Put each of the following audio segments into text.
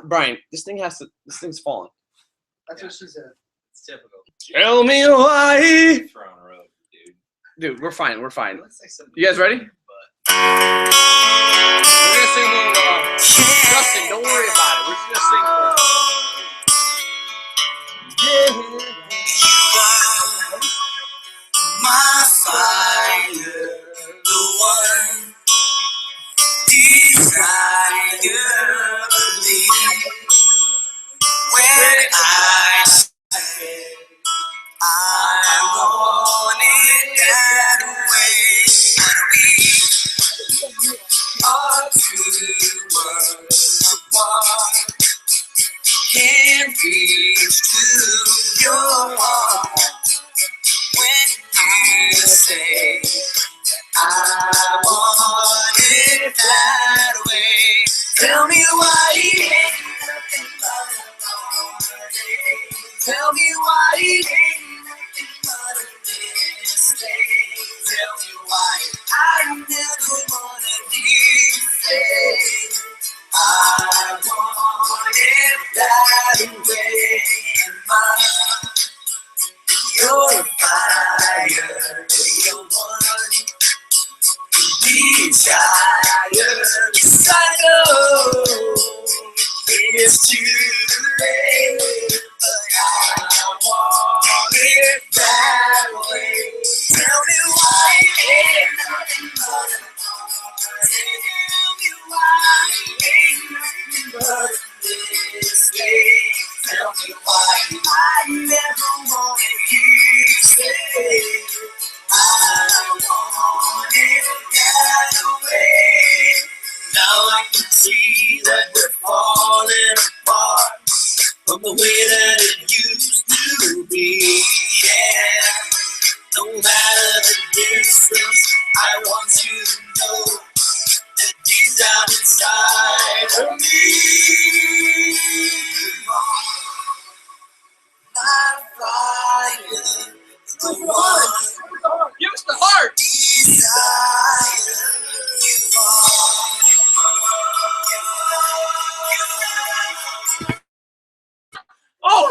Brian, this thing's falling. That's what she said. It's typical. Tell me why. Throwing a road, dude. Dude, we're fine. We're fine. Let's say something. You guys ready? But We're gonna sing a little. Justin, don't worry about it. We're just gonna sing for my fire, the one desirably. When I say I want it that way, when we are too much apart, can't reach to your heart. When you say I want it that way, tell me why it ain't nothing but a heartache. Tell me why it ain't nothing but a mistake. Tell me why I never wanna hear you say I want it that way. And you're fire, you're one desire. Yes, I know it's too late, but I want it that way. Tell me why it ain't nothing but a heartache. Tell me why it ain't nothing but a mistake. Tell me why I never wanted you to say I want it that way. Now I can see that we're falling apart from the way that it used to be. Yeah, no matter the distance, I want you to know that deep down inside of me, my fire, the one. Give us the heart. Desire, you are. Oh,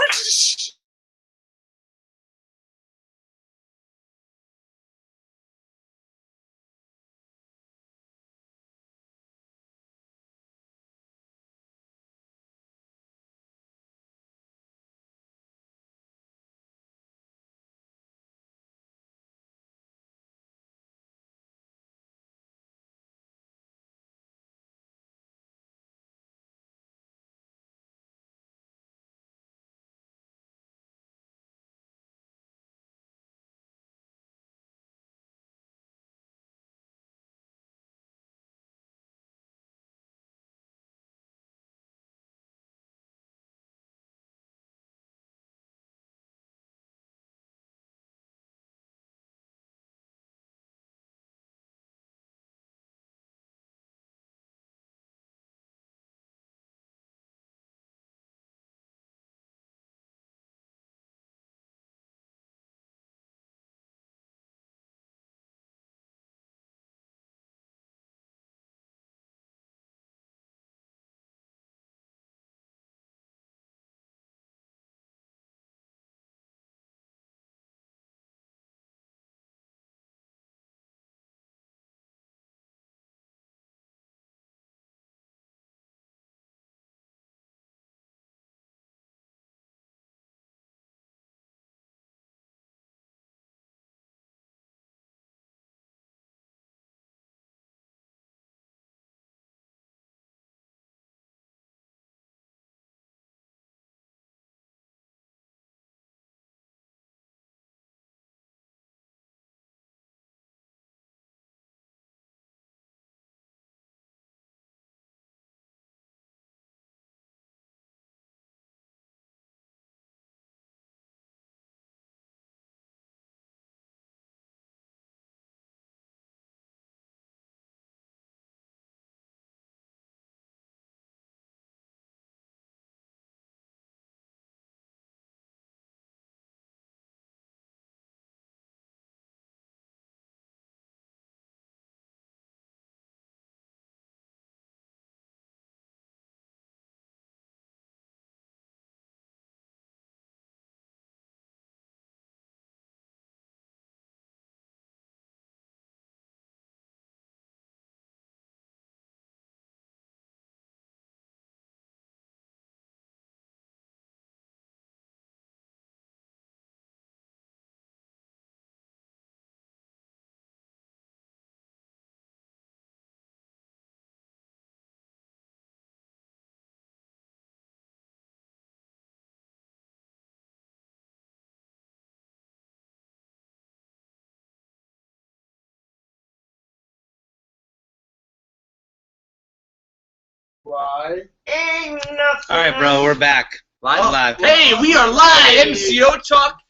Why? Ain't nothing. All right, bro, we're back. Live. Hey, we are live. MCO talk.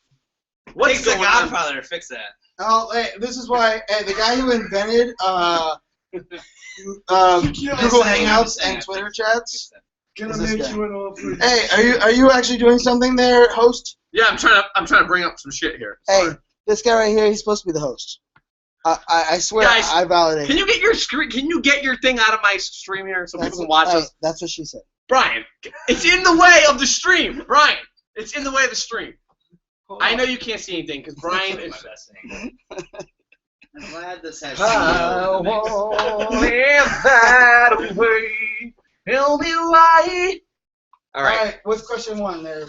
What's Fix the going on? Godfather to fix that. Oh, hey, this is why. Hey, the guy who invented Google Hangouts and Twitter chats. Can I Is this make guy? you an offer? Hey, are you actually doing something there, host? Yeah, I'm trying to bring up some shit here. Hey, this guy right here, he's supposed to be the host. I swear, Guys, I validate. Can you get your screen? Can you get your thing out of my stream here so people can watch hey, us? That's what she said. Brian, it's in the way of the stream. Brian, it's in the way of the stream. I know you can't see anything because Brian is. I'm glad this has. I won't live that way. He'll be light. All right. What's question one there?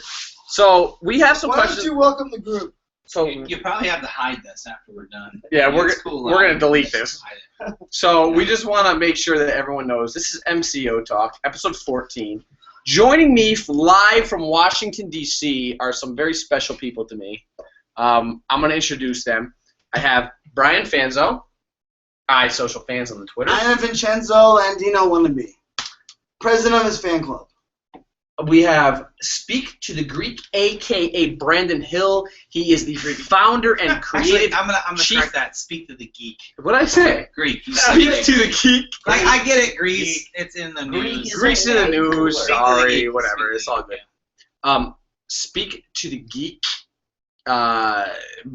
So we have some Why questions. don't you welcome the group? So You probably have to hide this after we're done. yeah, we're It's cool we're gonna live. delete this. Hide it. So we just want to make sure that everyone knows this is MCO Talk, episode 14. Joining me live from Washington, D.C. are some very special people to me. I'm going to introduce them. I have Brian Fanzo, Social Fans on the Twitter. I am Vincenzo Landino Wannabe, president of his fan club. We have Speak to the Greek, a.k.a. Brandon Hill. He is the founder and creative. Actually, I'm gonna chief- correct that. Speak to the geek. What'd I say? Greek. You Speak to the Geek. Like I get it, Greece. It's in the news. Greece in the news. Speak to the Sorry, geek. whatever. Speak It's to all the good. geek. Speak to the Geek.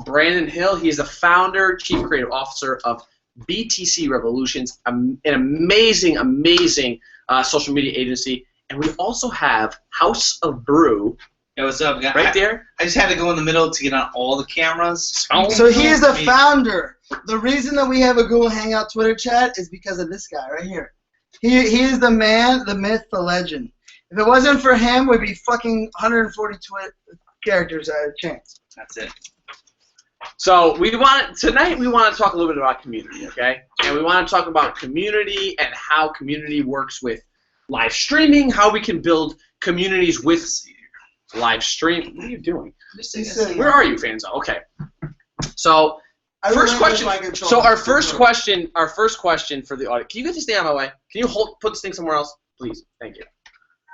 Brandon Hill. He is the founder, chief creative officer of BTC Revolutions, an amazing social media agency. And we also have House of Brew Hey, what's up, guys? right there. I just had to go in the middle to get on all the cameras. So he is the founder. The reason that we have a Google Hangout Twitter chat is because of this guy right here. He is the man, the myth, the legend. If it wasn't for him, we'd be fucking 140 characters at a chance. That's it. So tonight we want to talk a little bit about community, okay? And we want to talk about community and how community works with live streaming, how we can build communities with live stream. What are you doing? Where are you, Fanzo? Okay. So first question. So our first question for the audience. Can you get this thing out of my way? Can you put this thing somewhere else, please? Thank you.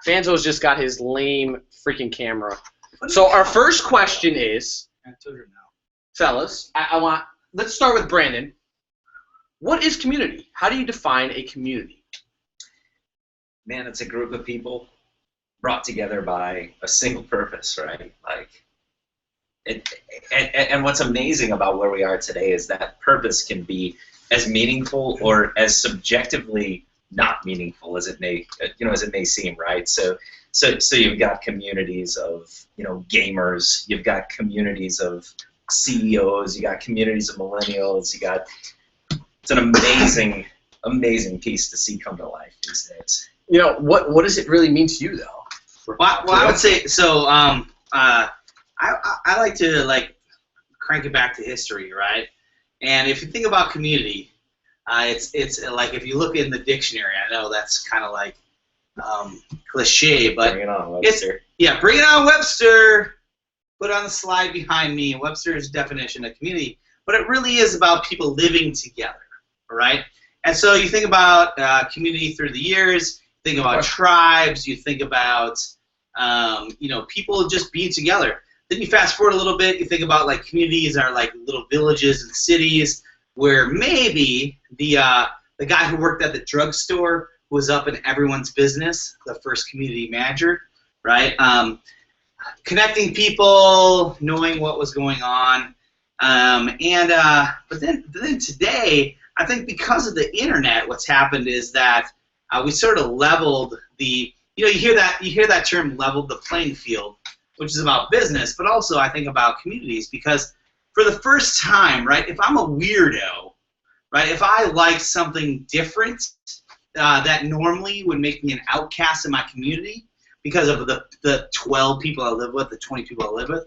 Fanzo's just got his lame freaking camera. So our first question is, fellas, let's start with Brandon. What is community? How do you define a community? Man, it's a group of people brought together by a single purpose, right? And what's amazing about where we are today is that purpose can be as meaningful or as subjectively not meaningful as it may seem, right? So you've got communities of gamers, you've got communities of CEOs, you got communities of millennials, it's an amazing piece to see come to life these days. What does it really mean to you, though? Well, I would say so. I like to crank it back to history, right? And if you think about community, it's like if you look in the dictionary. I know that's kind of like cliche, but Bring it on, Webster. Bring it on, Webster. Put it on the slide behind me. Webster's definition of community, but it really is about people living together, right? And so you think about community through the years. Think about tribes. You think about people just being together. Then you fast forward a little bit. You think about communities are like little villages and cities where maybe the guy who worked at the drugstore was up in everyone's business, the first community manager, right? Connecting people, knowing what was going on, but then today, I think because of the internet, what's happened is that we sort of leveled the, you hear that term, leveled the playing field, which is about business, but also I think about communities, because for the first time, right, if I'm a weirdo, right, if I like something different that normally would make me an outcast in my community because of the 12 people I live with, the 20 people I live with,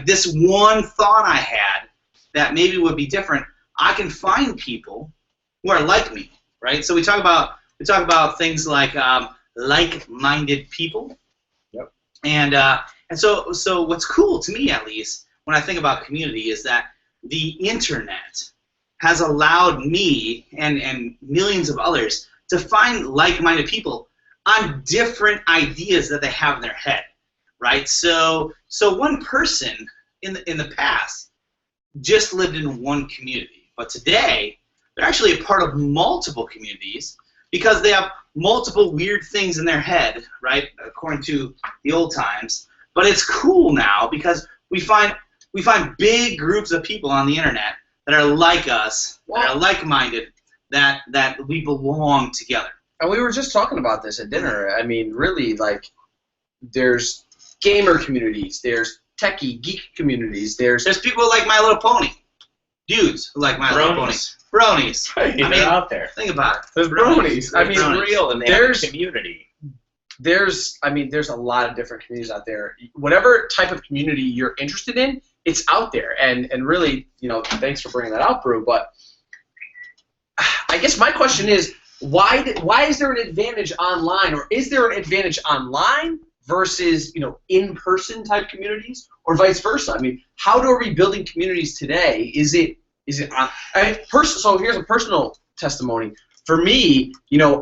this one thought I had that maybe would be different, I can find people who are like me, right? So we talk about things like like-minded people. Yep. And so what's cool to me, at least, when I think about community, is that the internet has allowed me and millions of others to find like-minded people on different ideas that they have in their head, right? So one person in the past just lived in one community, but today they're actually a part of multiple communities because they have multiple weird things in their head, right? According to the old times. But it's cool now because we find big groups of people on the internet that are like us, that are like-minded, that we belong together. And we were just talking about this at dinner. I mean, really, like, there's gamer communities, there's techie, geek communities, there's people who like My Little Pony. Dudes who like My Little Pony. Bronies. I mean, they're out there. Think about it. There's bronies. I mean, It's real, and they have a community. There's a lot of different communities out there. Whatever type of community you're interested in, it's out there. And really, thanks for bringing that out, Brew. But I guess my question is, why is there an advantage online, or is there an advantage online versus in-person type communities, or vice versa? I mean, how are we building communities today? Is it on? So here's a personal testimony. For me,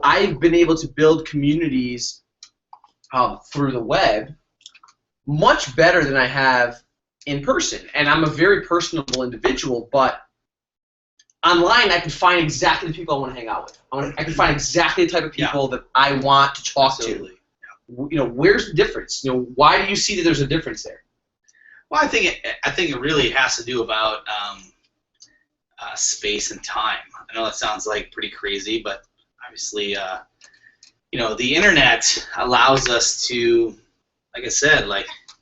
I've been able to build communities through the web much better than I have in person, and I'm a very personable individual, but online, I can find exactly the people I want to hang out with. I can find exactly the type of people that I want to talk to. Yeah. Where's the difference? Why do you see that there's a difference there? Well, I think it really has to do about space and time. I know that sounds like pretty crazy, but obviously, the internet allows us to, like I said,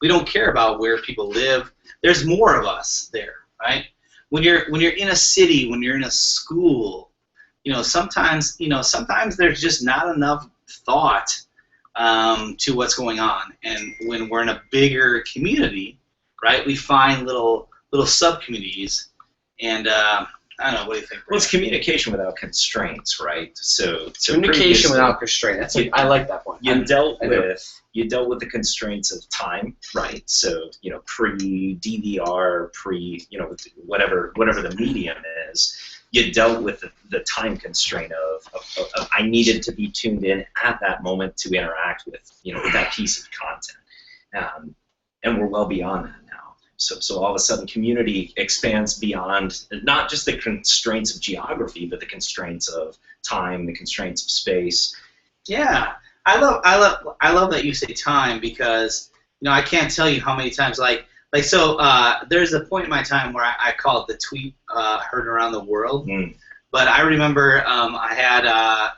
we don't care about where people live. There's more of us there, right? When you're in a city, when you're in a school, sometimes there's just not enough thought to what's going on. And when we're in a bigger community, right, we find little sub-communities. And I don't know, what do you think? Well, it's communication without constraints, right? So communication without constraints. I like that point. You dealt with the constraints of time, right? So pre-DVR, whatever the medium is, you dealt with the time constraint of I needed to be tuned in at that moment to interact with that piece of content, and we're well beyond that now. So all of a sudden, community expands beyond not just the constraints of geography, but the constraints of time, the constraints of space. Yeah, I love that you say time, because I can't tell you how many times there's a point in my time where I call it the tweet heard around the world. But I remember I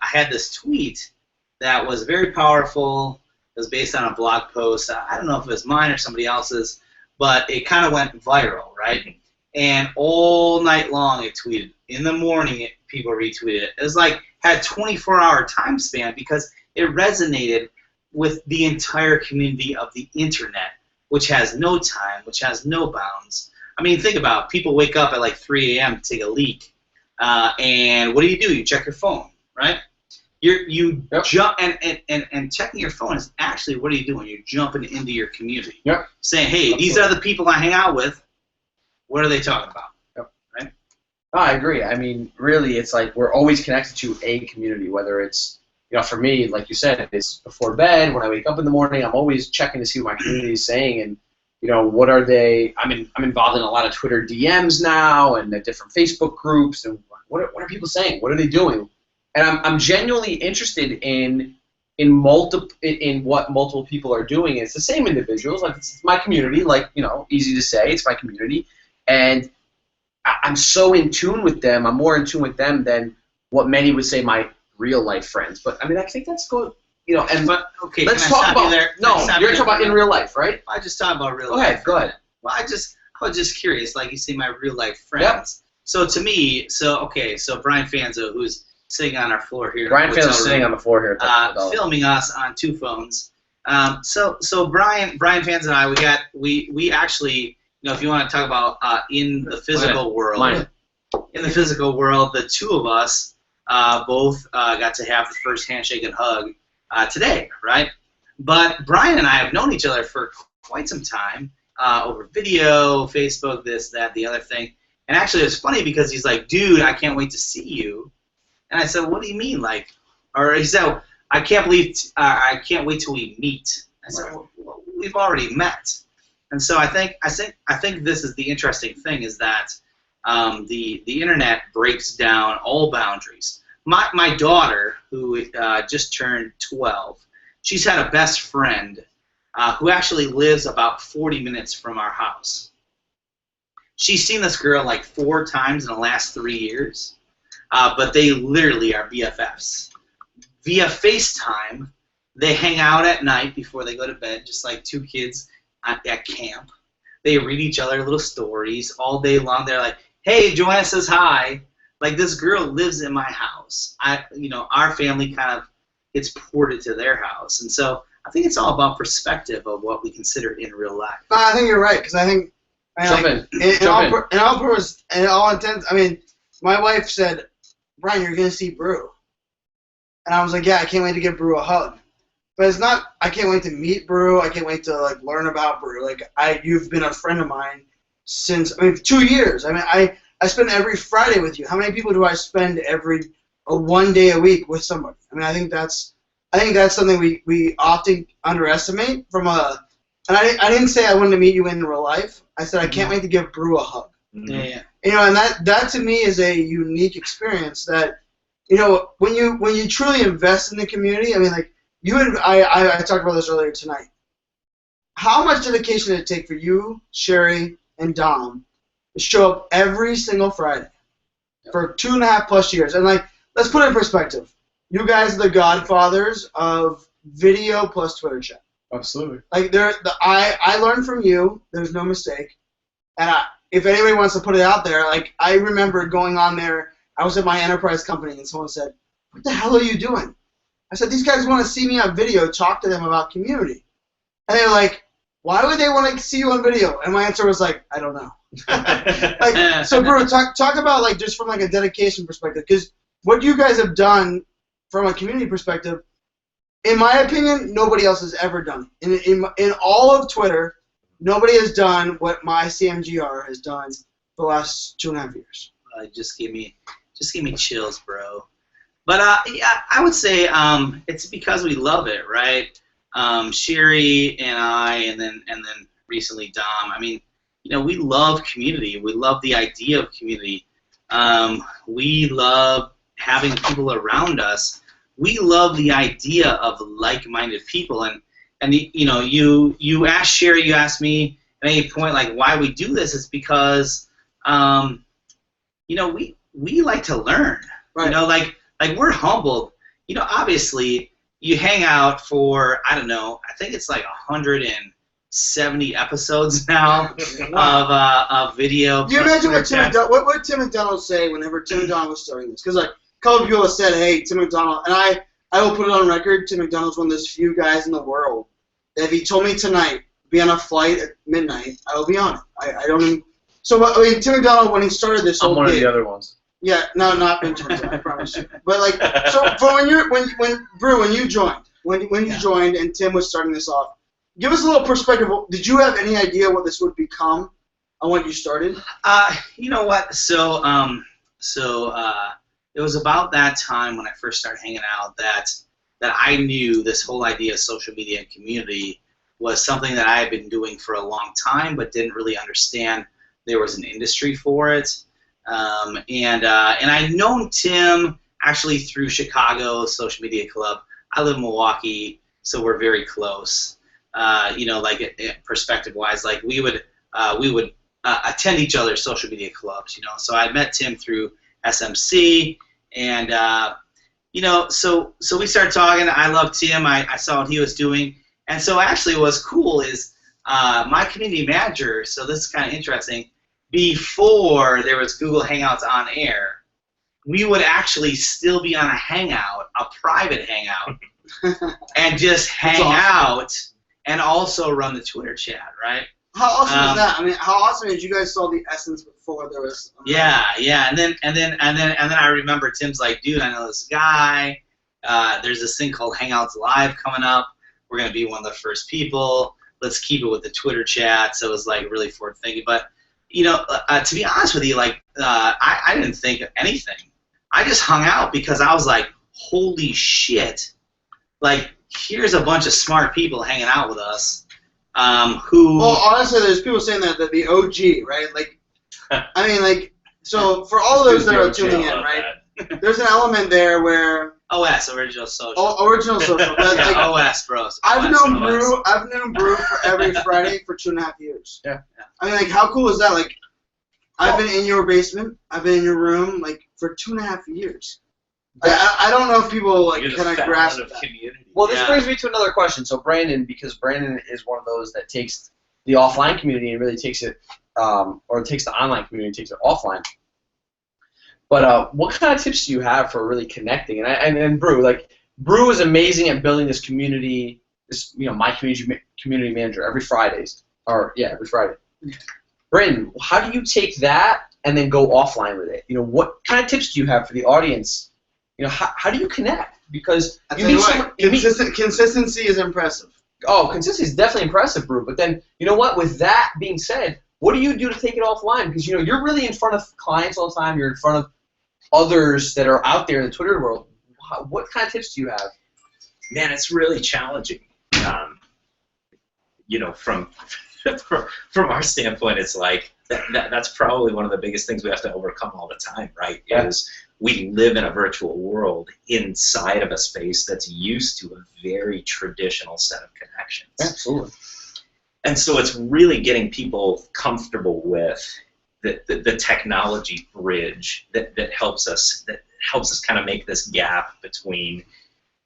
had this tweet that was very powerful. It was based on a blog post. I don't know if it was mine or somebody else's, but it kind of went viral, right? And all night long it tweeted. In the morning, people retweeted it. It was had 24-hour time span because it resonated with the entire community of the internet, which has no time, which has no bounds. I mean, think about it. People wake up at 3 a.m. to take a leak, and what do? You check your phone, right? You jump, and checking your phone is actually, what are you doing? You're jumping into your community, saying, hey, these are the people I hang out with. What are they talking about? Right? Oh, I agree. I mean, really, it's we're always connected to a community, whether it's, for me, like you said, it's before bed, when I wake up in the morning, I'm always checking to see what my community is saying, and what are they? I'm involved in a lot of Twitter DMs now, and the different Facebook groups, and what are people saying? What are they doing? And I'm genuinely interested in what multiple people are doing. It's the same individuals. It's my community. Easy to say, it's my community, and I'm so in tune with them. I'm more in tune with them than what many would say my real life friends. But I think that's good. Okay. Let's talk about there. No, you're talking about in real life, right? I just talked about real life. Go ahead. Well, I was just curious. You say my real life friends. Yep. So to me, so Brian Fanzo, who's sitting on our floor here. Brian Fanzo is sitting on the floor here. Filming us on 2 phones. So Brian Fanzo and I, we actually, if you want to talk about in the physical world, the two of us both got to have the first handshake and hug today, right? But Brian and I have known each other for quite some time over video, Facebook, this, that, the other thing. And actually, it's funny because he's like, dude, I can't wait to see you. And I said, what do you mean? Or he said, I can't wait till we meet. I said, well, we've already met. And so I think this is the interesting thing, is that the internet breaks down all boundaries. My daughter, who just turned 12, she's had a best friend who actually lives about 40 minutes from our house. She's seen this girl like 4 times in the last 3 years, but they literally are BFFs. Via FaceTime, they hang out at night before they go to bed, just like 2 kids at camp. They read each other little stories all day long. They're like, hey, Joanna says hi. Like, this girl lives in my house. Our family kind of gets ported to their house. And so I think it's all about perspective of what we consider in real life. No, I think you're right, because I think in all intents, I mean, my wife said, Brian, you're going to see Brew. And I was like, yeah, I can't wait to give Brew a hug. But it's not, I can't wait to meet Brew. I can't wait to, like, learn about Brew. Like, you've been a friend of mine since, 2 years. I mean, I spend every Friday with you. How many people do I spend one day a week with somebody? I mean, I think that's something we often underestimate from a, and I didn't say I wanted to meet you in real life. I said I can't wait to give Brew a hug. Yeah. And that to me is a unique experience that, when you truly invest in the community, I mean, like, I talked about this earlier tonight. How much dedication did it take for you, Sherry, and Dom to show up every single Friday for 2.5+ years? And, like, let's put it in perspective. You guys are the godfathers of video plus Twitter chat. Absolutely. Like, I learned from you. There's no mistake. And if anybody wants to put it out there, like, I remember going on there. I was at my enterprise company, and someone said, what the hell are you doing? I said, these guys want to see me on video, talk to them about community. And they're like, why would they want to see you on video? And my answer was like, I don't know. Like, so, Brew, talk about, like, just from, like, a dedication perspective, because what you guys have done from a community perspective, in my opinion, nobody else has ever done. In all of Twitter, nobody has done what my CMGR has done for the last 2.5 years. Just give me chills, bro. But yeah, I would say it's because we love it, right? Sherry and I, and then recently Dom. I mean, we love community. We love the idea of community. We love having people around us. We love the idea of like-minded people. And you asked Sherry, you asked me at any point, like, why we do this. It's because we like to learn. Right. Like we're humbled. Obviously, you hang out for, I don't know, I think it's like 170 episodes now of video. You imagine what Tim McDonald say whenever Tim McDonald was starting this? Because, like, a couple people have said, hey, Tim McDonald, and I will put it on record, Tim McDonald's one of those few guys in the world that if he told me tonight, be on a flight at midnight, I will be on it. I don't even... So, Tim McDonald, when he started this whole I'm one of gig, the other ones. Yeah, no, not in terms of, I promise you. But, like, so for when you joined and Tim was starting this off, give us a little perspective. Did you have any idea what this would become on when you started? You know what? So it was about that time when I first started hanging out that I knew this whole idea of social media and community was something that I had been doing for a long time, but didn't really understand there was an industry for it. And I'd known Tim actually through Chicago Social Media Club. I live in Milwaukee, so we're very close. Perspective-wise, like we would attend each other's social media clubs. So I met Tim through SMC, and so we started talking. I loved Tim. I saw what he was doing, and so actually, what's cool is my community manager. So this is kind of interesting. Before there was Google Hangouts on air, we would actually still be on a hangout, a private hangout, and just hang out and also run the Twitter chat, right? How awesome is that? I mean, how awesome is you guys saw the essence before there was? Yeah, and then I remember Tim's like, dude, I know this guy. There's this thing called Hangouts Live coming up. We're gonna be one of the first people. Let's keep it with the Twitter chat. So it was like really forward thinking, but. To be honest with you, like, I didn't think of anything. I just hung out because I was like, holy shit, like, here's a bunch of smart people hanging out with us, who... Well, honestly, there's people saying that the OG, right? Like, I mean, like, so for all those that are tuning in, right? There's an element there where OS, Original Social. Original Social. But, Yeah, like, OS, bros. I've OS, known OS. Brew for every Friday for 2.5 years. Yeah. I mean, like, how cool is that? Like, I've been in your basement. I've been in your room, like, for 2.5 years. I don't know if people, like, kind of grasp that. Community. Well, this brings me to another question. So Brandon, because Brandon is one of those that takes the offline community and really takes it, or takes the online community and takes it offline. But what kind of tips do you have for really connecting? And Brew, like, Brew is amazing at building this community. This, my community manager every Fridays, every Friday. Brandon, how do you take that and then go offline with it? What kind of tips do you have for the audience? How do you connect? Because you meet someone. Consistency is impressive. Oh, consistency is definitely impressive, Brew. But then, you know what? With that being said, what do you do to take it offline? Because you're really in front of clients all the time. You're in front of others that are out there in the Twitter world. What kind of tips do you have? Man, it's really challenging. From our standpoint, it's like that's probably one of the biggest things we have to overcome all the time, right? Yeah. Is we live in a virtual world inside of a space that's used to a very traditional set of connections. Absolutely. And so it's really getting people comfortable with the technology bridge that helps us kind of make this gap between,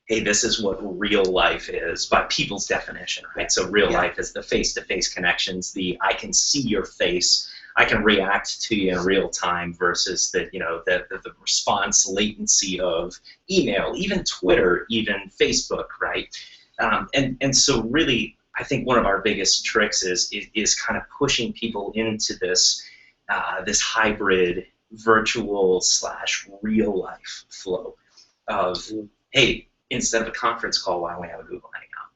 hey, this is what real life is by people's definition, right? So real life is the face-to-face connections, the I can see your face, I can react to you in real time versus the response latency of email, even Twitter, even Facebook, right? And so really, I think one of our biggest tricks is kind of pushing people into this this hybrid virtual / real life flow of, hey, instead of a conference call, why don't we have a Google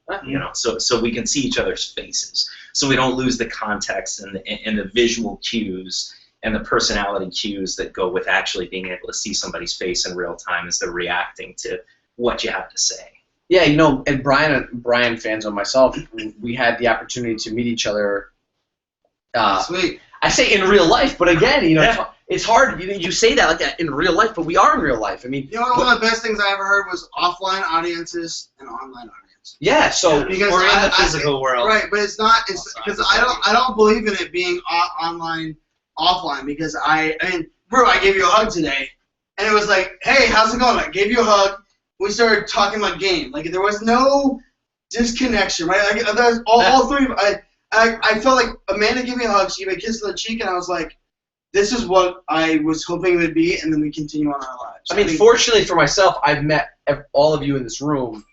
Hangout? So we can see each other's faces, so we don't lose the context and the visual cues and the personality cues that go with actually being able to see somebody's face in real time as they're reacting to what you have to say. Yeah, and Brian fans and myself, we had the opportunity to meet each other. Sweet. I say in real life, but again, it's hard. You say that like that in real life, but we are in real life. I mean, one of the best things I ever heard was offline audiences and online audiences. Yeah, so because we're in the physical world, right? But it's not. It's because I don't believe in it being online, offline. Because I mean, bro, I gave you a hug today, and it was like, hey, how's it going? I gave you a hug. We started talking about game. Like there was no disconnection, right? Like all three. I felt like Amanda gave me a hug. She gave me a kiss on the cheek, and I was like, this is what I was hoping it would be, and then we continue on our lives. I mean, fortunately for myself, I've met all of you in this room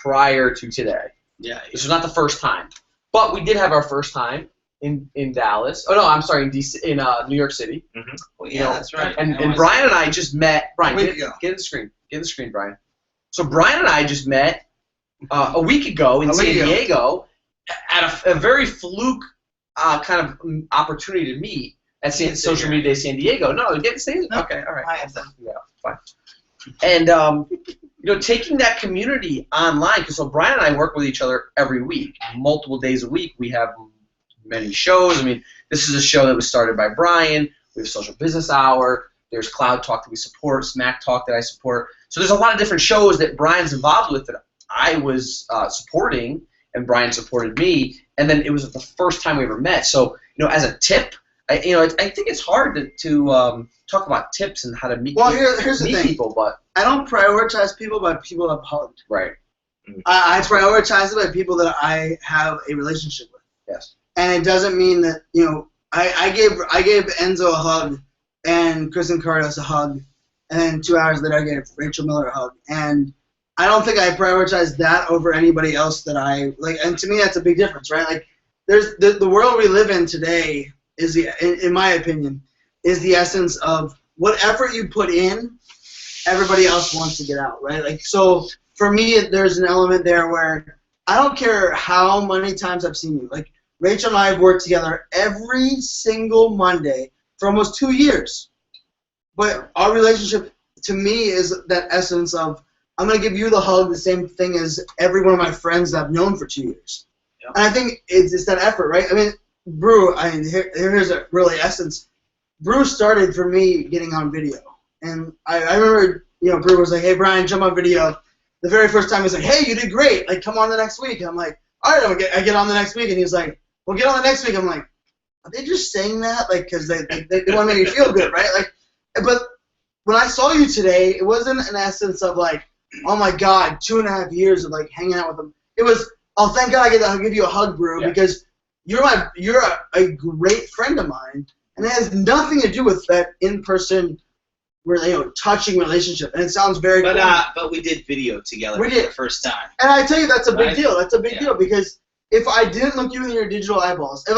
prior to today. Yeah. This was not the first time, but we did have our first time in Dallas. Oh no, I'm sorry, in New York City. Mm-hmm. Well, yeah, that's right. And Brian and I just met. Brian, get in the screen. Get in the screen, Brian. So Brian and I just met a week ago in San Diego at a very fluke kind of opportunity to meet at Social Media Day San Diego. No, get stay. Okay, all right. Yeah, fine. And taking that community online, because so Brian and I work with each other every week, multiple days a week. We have many shows. I mean, this is a show that was started by Brian. We have Social Business Hour. There's Cloud Talk that we support, Smack Talk that I support. So there's a lot of different shows that Brian's involved with that I was supporting, and Brian supported me. And then it was the first time we ever met. So as a tip, I think it's hard to talk about tips and how to meet. Well, here's the thing. People, but I don't prioritize people by people I've hugged. Right. I prioritize it by people that I have a relationship with. Yes. And it doesn't mean that I gave Enzo a hug and Kristen Cardos a hug, and then 2 hours later I gave Rachel Miller a hug, and I don't think I prioritize that over anybody else that I like. And to me, that's a big difference, right? Like, there's the world we live in today is in my opinion, is the essence of what effort you put in, everybody else wants to get out, right? Like, so for me, there's an element there where I don't care how many times I've seen you. Like, Rachel and I have worked together every single Monday for almost 2 years. But our relationship, to me, is that essence of I'm going to give you the hug, the same thing as every one of my friends that I've known for 2 years. Yep. And I think it's that effort, right? I mean, Brew, here's a really essence. Brew started for me getting on video. And I remember, Brew was like, hey, Brian, jump on video. The very first time he was like, hey, you did great. Like, come on the next week. And I'm like, all right, I get on the next week. And he was like, well, get on the next week. I'm like, are they just saying that? Like, because they want to make me feel good, right? Like, but when I saw you today, it wasn't an essence of like, oh my God, 2.5 years of like hanging out with them. It was, oh, thank God I get to give you a hug, Brew, because you're a great friend of mine, and it has nothing to do with that in-person, touching relationship. And it sounds very cool. But we did video together for the first time. And I tell you, that's a big deal. That's a big deal because if I didn't look you in your digital eyeballs, and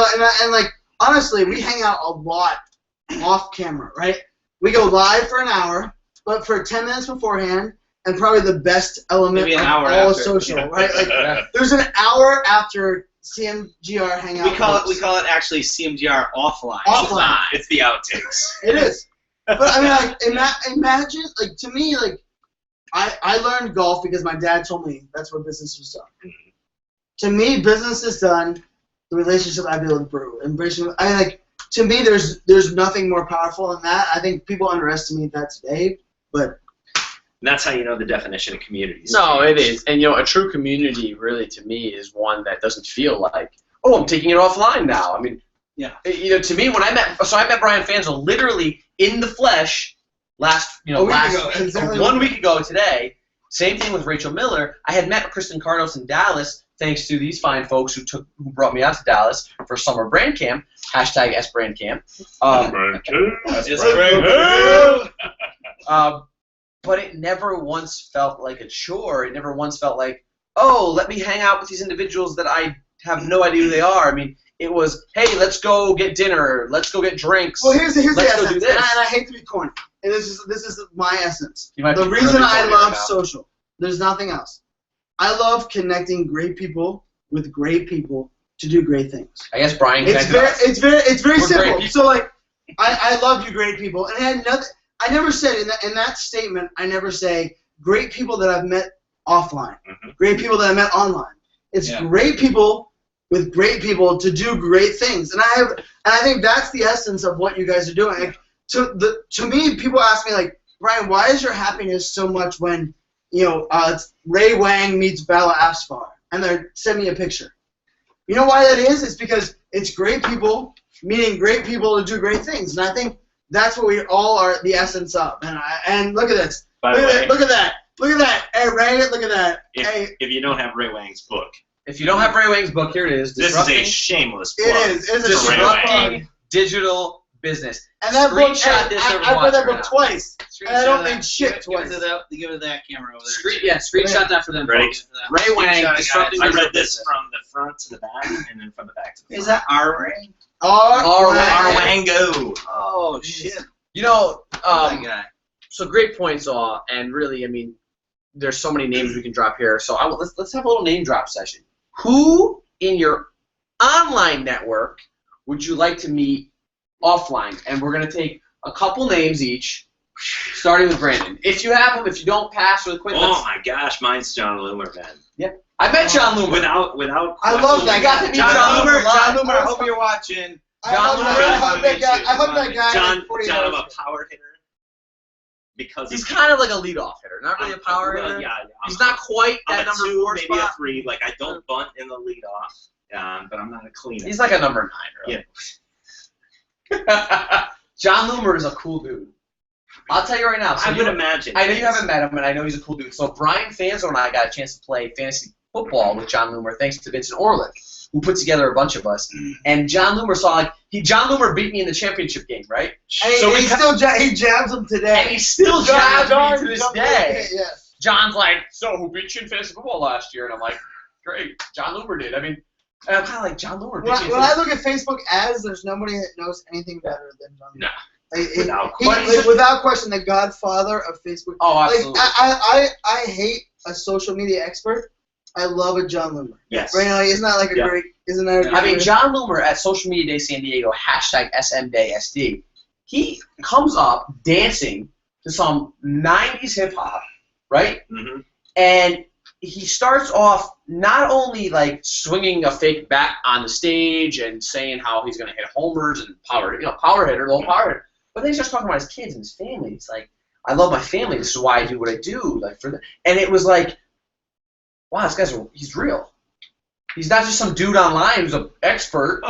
like honestly, we hang out a lot off camera, right? We go live for an hour, but for 10 minutes beforehand. And probably the best element of all after. Social, right? Like, there's an hour after CMGR hangout. We call it actually CMGR offline. Offline. It's the outtakes. It is. But I mean, like, imagine, like, to me, like, I learned golf because my dad told me that's what business was done. To me, business is done the relationship I build with Brew. To me, there's nothing more powerful than that. I think people underestimate that today, but. And that's how you know the definition of community. No, it is. And, a true community, really, to me, is one that doesn't feel like, oh, I'm taking it offline now. I mean, to me, when I met Brian Fanzel literally in the flesh one week ago today. Same thing with Rachel Miller. I had met Kristen Cardos in Dallas, thanks to these fine folks who brought me out to Dallas for summer brand camp. Hashtag #SBrandCamp. But it never once felt like a chore. It never once felt like, oh, let me hang out with these individuals that I have no idea who they are. I mean, it was, hey, let's go get dinner. Let's go get drinks. Well, here's the essence, do this. and I hate to be corny. And this is my essence. The reason I love social, there's nothing else. I love connecting great people with great people to do great things. I guess Brian. It's very simple. So like, I love you, great people, and I had nothing. I never said in that statement. I never say great people that I've met offline, great people that I met online. It's great people with great people to do great things, and I think that's the essence of what you guys are doing. Like, to me, people ask me like, Brian, why is your happiness so much when it's Ray Wang meets Bella Asfar, and they're sending me a picture. You know why that is? It's because it's great people meeting great people to do great things, and I think. That's what we all are the essence of. And look at this. Look at that. Hey, Ray, look at that. If you don't have Ray Wang's book. If you don't have Ray Wang's book, here it is. This is a shameless plug. It is. It's a Disrupting Digital Business. And that book, I read that book twice. And I don't think shit twice. Give it that camera over there. Screenshot that for them. Ready? Ray Wang, Disrupting I Digital read this Business. from the front to the back, and then from the back to the front. Is that R Ray? Wango. Oh shit. That guy. So great points, all, and really, I mean, there's so many names we can drop here. So let's have a little name drop session. Who in your online network would you like to meet offline? And we're gonna take a couple names each, starting with Brandon. If you have them, if you don't, pass really quick. Oh my gosh, mine's John Loomer, man. Yep. I met John Loomer. Without I love that. I got to meet John Loomer. John Loomer, I I hope you're watching. I hope that guy. John, I'm a power hitter. Because he's kind of like a leadoff hitter, not really a power hitter. Yeah, he's not quite I'm that a number 2, 4 maybe spot. a 3. Like I don't bunt in the leadoff, but I'm not a cleaner. He's like a number 9, really. Yeah. John Loomer is a cool dude. I'll tell you right now. So I would imagine. I know you haven't met him, and I know he's a cool dude. So Brian Fanzo and I got a chance to play fantasy football with John Loomer, thanks to Vincent Orlick, who put together a bunch of us. And John Loomer John Loomer beat me in the championship game, right? And he jabs him today. And he still jabs me to this day. Yeah. John's like, so who beat you in fantasy football last year? And I'm like, great, John Loomer did. I mean, and I'm kind of like, John Loomer. When I look at Facebook ads, there's nobody that knows anything better than John Loomer. No. Without question, the godfather of Facebook. Oh, absolutely. I hate a social media expert. I love a John Loomer. Yes. Right now, isn't that like a great? Isn't that? A great John Loomer at Social Media Day San Diego #SMDaySD. He comes up dancing to some '90s hip hop right? Mm-hmm. And he starts off not only like swinging a fake bat on the stage and saying how he's going to hit homers and power hitter, low power hitter, but then he starts talking about his kids and his family. He's like, I love my family. This is why I do what I do. Like for and it was like, wow, this he's real. He's not just some dude online who's an expert.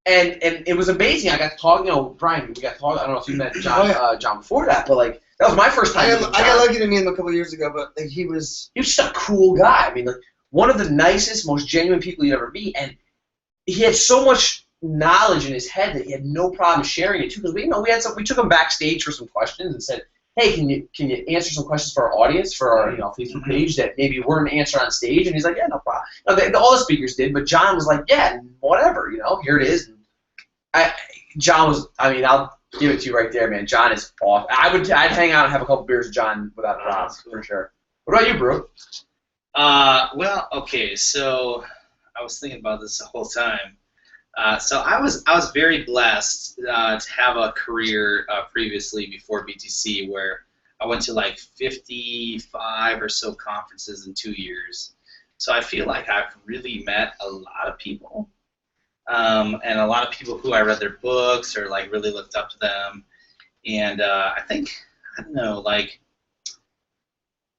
And it was amazing. I got to talk, Brian, we got to talk. I don't know if you met John before that, but like that was my first time. I got lucky to meet him a couple years ago, but like he was just a cool guy. I mean, like one of the nicest, most genuine people you'd ever meet, and he had so much knowledge in his head that he had no problem sharing it too. Because we took him backstage for some questions and said, hey, can you answer some questions for our audience, for our Facebook page that maybe weren't answered on stage? And he's like, yeah, no problem. All the speakers did, but John was like, yeah, whatever, here it is. And I'll give it to you right there, man. John is awesome. I'd hang out and have a couple beers with John without a problem, for sure. What about you, Brew? Well, okay, so I was thinking about this the whole time. So I was very blessed to have a career previously before BTC where I went to like 55 or so conferences in 2 years. So I feel like I've really met a lot of people, and a lot of people who I read their books or like really looked up to them. And I don't know, like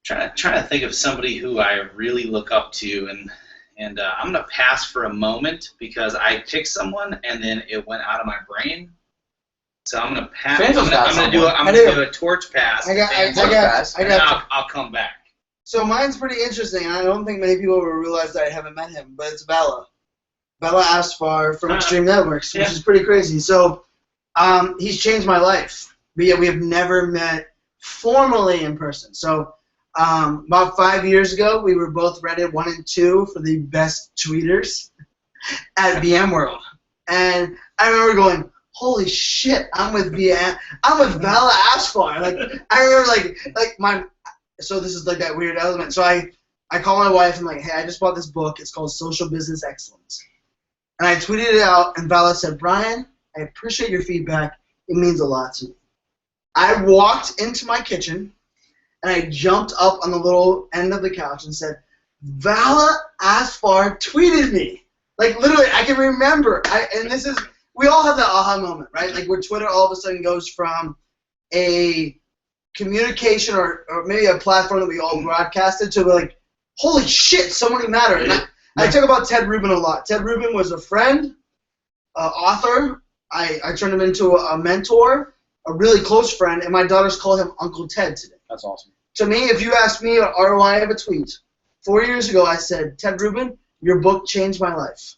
trying to think of somebody who I really look up to, and I'm going to pass for a moment because I picked someone and then it went out of my brain. So I'm going to pass. I'm going to do a torch pass. I'll come back. So mine's pretty interesting. I don't think many people will realize that I haven't met him, but it's Bella. Bella Asfar from Extreme Networks, which is pretty crazy. So he's changed my life. We have never met formally in person. So about 5 years ago, we were both rated 1 and 2 for the best tweeters at VMworld, and I remember going, "Holy shit! I'm with Bella Asfar." Like I remember, so this is like that weird element. So I call my wife and like, "Hey, I just bought this book. It's called Social Business Excellence," and I tweeted it out, and Bella said, "Brian, I appreciate your feedback. It means a lot to me." I walked into my kitchen. And I jumped up on the little end of the couch and said, Vala Asfar tweeted me. Like, literally, I can remember. We all have that aha moment, right? Like, where Twitter all of a sudden goes from a communication or maybe a platform that we all broadcasted to, like, holy shit, somebody mattered. And I talk about Ted Rubin a lot. Ted Rubin was a friend, author. I turned him into a mentor, a really close friend, and my daughters call him Uncle Ted today. That's awesome. To me, if you ask me what ROI of a tweet, 4 years ago I said, Ted Rubin, your book changed my life.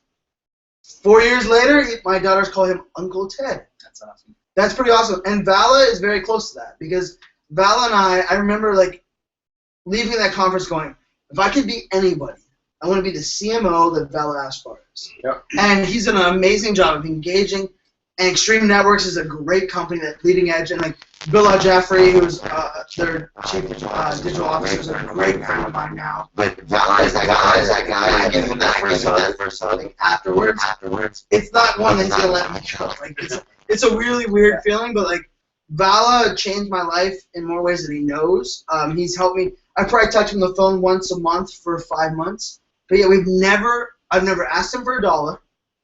4 years later, my daughters call him Uncle Ted. That's awesome. That's pretty awesome. And Vala is very close to that because Vala and I remember like leaving that conference going, if I could be anybody, I want to be the CMO that Vala Asfar is. Yep. And he's done an amazing job of engaging. And Extreme Networks is a great company that's leading edge. And like Bill Jaffrey, who's their chief digital officer, is a great friend of mine now. But Vala is that guy. I give him that first hug. Afterwards, it's not one that's gonna let me go. Like it's a really weird feeling, but like Vala changed my life in more ways than he knows. He's helped me. I probably talked to him on the phone once a month for 5 months. But yeah, I've never asked him for $1.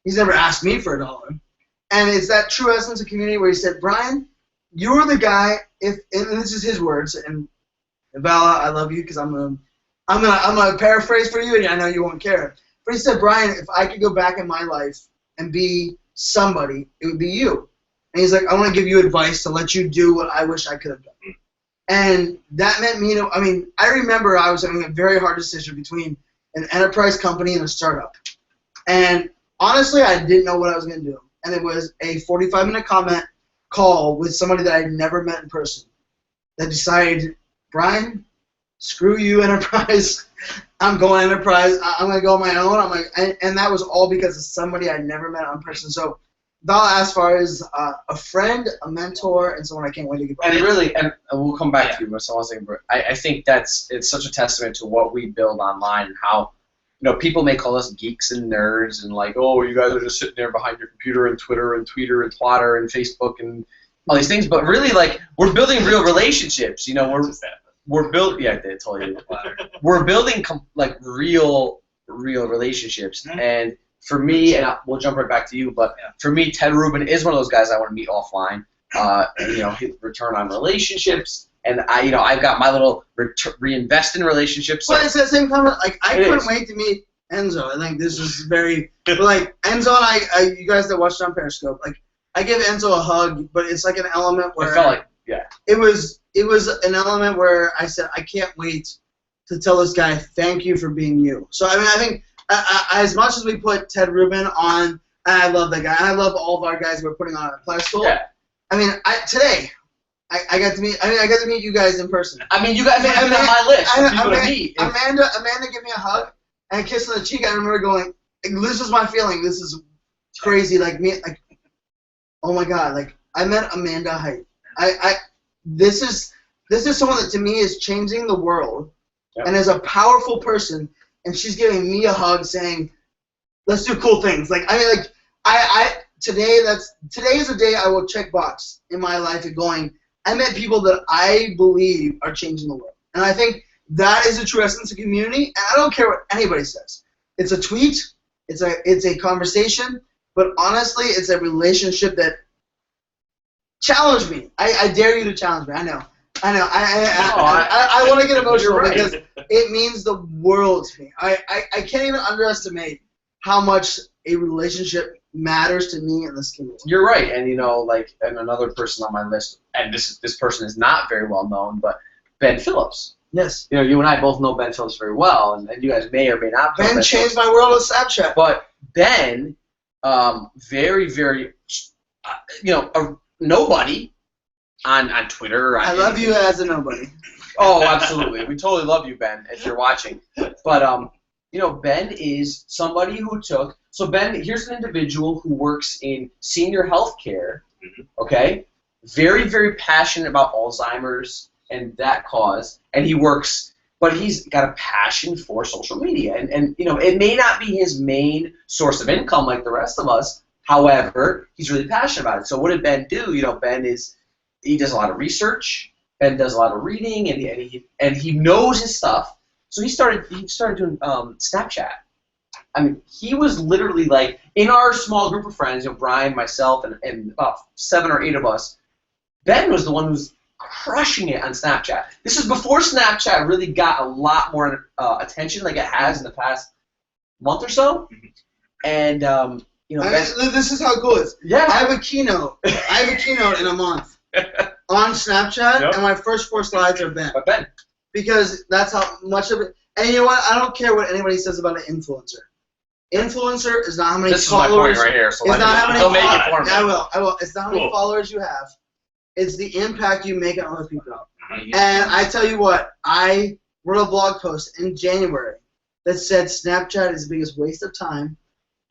He's never asked me for $1. And it's that true essence of community where he said, Brian, you're the guy, and this is his words, and Vala, I love you because I'm gonna paraphrase for you, and I know you won't care. But he said, Brian, if I could go back in my life and be somebody, it would be you. And he's like, I want to give you advice to let you do what I wish I could have done. And that meant me, I remember I was having a very hard decision between an enterprise company and a startup. And honestly, I didn't know what I was going to do. And it was a 45-minute comment call with somebody that I'd never met in person that decided, Brian, screw you, enterprise. I'm going enterprise. I'm going to go on my own. And that was all because of somebody I'd never met in person. So Vala Asfar is a friend, a mentor, and someone I can't wait to get back. And we'll come back to you, but I think it's such a testament to what we build online and how people may call us geeks and nerds and like, oh, you guys are just sitting there behind your computer and Twitter and Tweeter and Twitter and Facebook and all these things, but really like we're building real relationships. we're building. Yeah, they told you. We're building like real relationships, and for me, and we'll jump right back to you. But for me, Ted Rubin is one of those guys I want to meet offline. Return on relationships, and I've got my little reinvest in relationships. But it's that same comment. Like I couldn't wait to meet Enzo. I think this is very like Enzo and I. You guys that watched on Periscope, like I give Enzo a hug, but it's like an element where it felt like it was an element where I said I can't wait to tell this guy thank you for being you. So I mean I think as much as we put Ted Rubin on, and I love that guy, and I love all of our guys we're putting on a pedestal. Yeah. I mean today I got to meet you guys in person. I mean you guys have been on my list of people to meet. Amanda gave me a hug and a kiss on the cheek. I remember going, this is my feeling. This is crazy. Like me, like, oh my God. Like I met Amanda Height. This is someone that to me is changing the world, and is a powerful person. And she's giving me a hug, saying, "Let's do cool things." Like I mean, like today is a day I will check box in my life and going, I met people that I believe are changing the world, and I think that is the true essence of community. And I don't care what anybody says. It's a tweet, it's a conversation, but honestly, it's a relationship that challenge me. I dare you to challenge me. I know. I want to get emotional because it means the world to me. I can't even underestimate how much a relationship matters to me in this community. You're right, and and another person on my list, and this person is not very well known, but Ben Phillips. Yes. You and I both know Ben Phillips very well, and you guys may or may not. Ben changed my world with Snapchat. But Ben, very, very, a nobody on Twitter. I love you as a nobody. Oh, absolutely. We totally love you, Ben, if you're watching. But Ben is somebody who took. So Ben, here's an individual who works in senior health care. Okay, very, very passionate about Alzheimer's and that cause, and he works. But he's got a passion for social media, and it may not be his main source of income like the rest of us. However, he's really passionate about it. So what did Ben do? Ben he does a lot of research. Ben does a lot of reading, and he knows his stuff. So he started doing Snapchat. I mean, he was literally like in our small group of friends, Brian, myself, and about 7 or 8 of us. Ben was the one who's crushing it on Snapchat. This is before Snapchat really got a lot more attention like it has in the past month or so. And this is how cool it is. Yeah. I have a keynote in a month on Snapchat, and my first 4 slides are Ben. But Ben. Because that's how much of it. And you know what? I don't care what anybody says about an influencer. Influencer is not how many followers. This is my point right here. So it's not how many. Make it for me. I will. It's not how many followers you have. It's the impact you make on other people. And I tell you what, I wrote a blog post in January that said Snapchat is the biggest waste of time,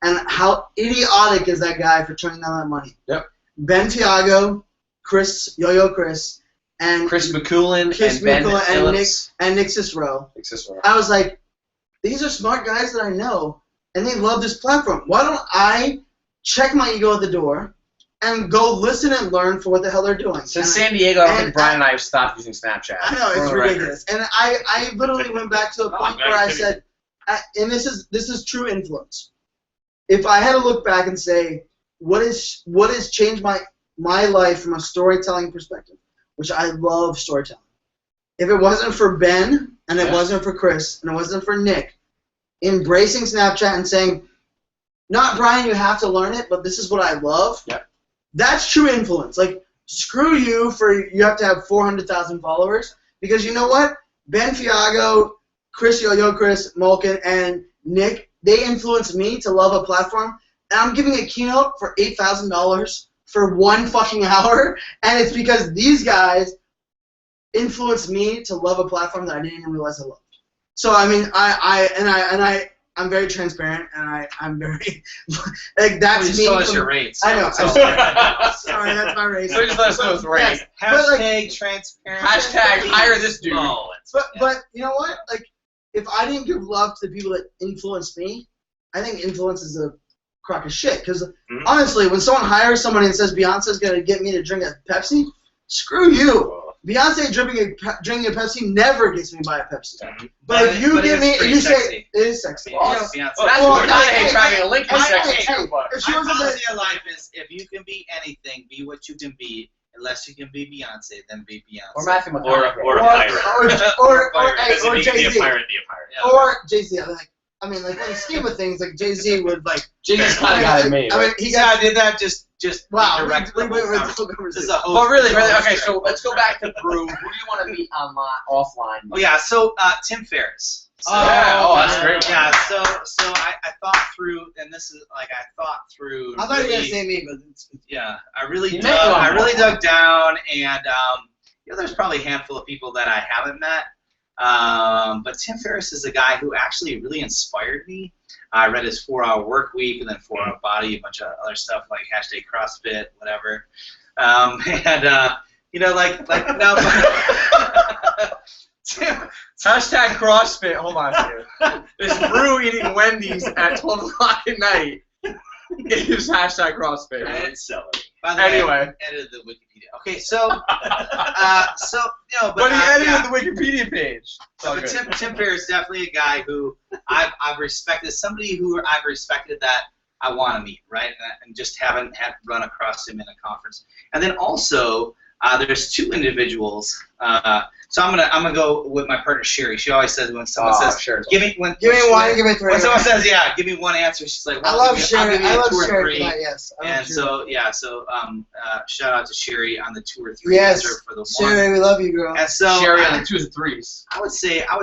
and how idiotic is that guy for turning down that money. Yep. Ben Tiago, Chris, and Chris McCoolin, and Ben Phillips, and Nick Cicero. I was like, these are smart guys that I know, and they love this platform. Why don't I check my ego at the door and go listen and learn for what the hell they're doing? Since San Diego, I think Brian and I have stopped using Snapchat. I know, it's ridiculous. And I literally went back to a point where I said, and this is true influence. If I had to look back and say, what has changed my life from a storytelling perspective, which I love storytelling. If it wasn't for Ben, and it wasn't for Chris, and it wasn't for Nick, embracing Snapchat and saying, not Brian, you have to learn it, but this is what I love. Yeah. That's true influence. Like, screw you you have to have 400,000 followers, because you know what? Ben Fiago, Chris Mulkin, and Nick, they influenced me to love a platform, and I'm giving a keynote for $8,000 for 1 fucking hour, and it's because these guys influenced me to love a platform that I didn't even realize I loved. So I mean, I'm very transparent, and I'm very like that's me. Tell us your rates. I know. Sorry, that's my race. So just let us know his race. Hashtag transparent. Hashtag hire this dude. But you know what? Like, if I didn't give love to the people that influenced me, I think influence is a crock of shit. Because honestly, when someone hires somebody and says Beyonce's gonna get me to drink a Pepsi, screw you. Beyonce drinking a Pepsi never gets me by a Pepsi. But if you but give it me, is if pretty you sexy. say it is sexy. Well, You know, Beyonce. Well, that's Well, what hey, McConaughey driving a Lincoln hey, sexy hey, too, but if she My was a policy in life is if you can be anything, be what you can be. Unless you can be Beyonce, then be Beyonce. or Matthew Or McConaughey. a pirate. Or Does it Jay mean Z. be a pirate? Be a pirate. Yeah. Or Jay Z. I mean, like in the scheme of things, like Jay Z would like. Jesus kind of got it made. I mean, he got. did that just Wow. direct. We went with This is a host. But really, okay, so let's go back to Brew. Who do you want to meet online, offline? Oh yeah, so Tim Ferriss. So, that's a great one. Yeah, so I thought through, and this is like I thought through. I thought you were gonna really- say me, but it's. Yeah, I really You dug. met you on I really Walmart. dug down, and there's probably a handful of people that I haven't met. But Tim Ferriss is a guy who actually really inspired me. I read his 4-Hour Work Week and then 4-Hour Body, a bunch of other stuff like #CrossFit, whatever. Like now. Hashtag CrossFit. Hold on here. This Brew eating Wendy's at 12 o'clock at night is hashtag CrossFit. Right. Celery. By the way, Anyway. I edited the Wikipedia. Okay, so But he edited yeah. the Wikipedia page. So Tim Ferriss is definitely a guy who I've respected, somebody who I've respected that I want to meet, right? And just haven't had run across him in a conference. And then also there's two individuals. So I'm gonna go with my partner Sherry. She always says when someone says, sure. give me Give me one. Give me three. When someone says, yeah, give me one answer, she's like, well, I love I'll give Sherry. you I love 2 or Sherry 3. for that. Yes. I love And Sherry. so shout out to Sherry on the 2 or 3 Yes. answer for the 1. Sherry, we love you, girl. And so Sherry on the 2s and 3s. I would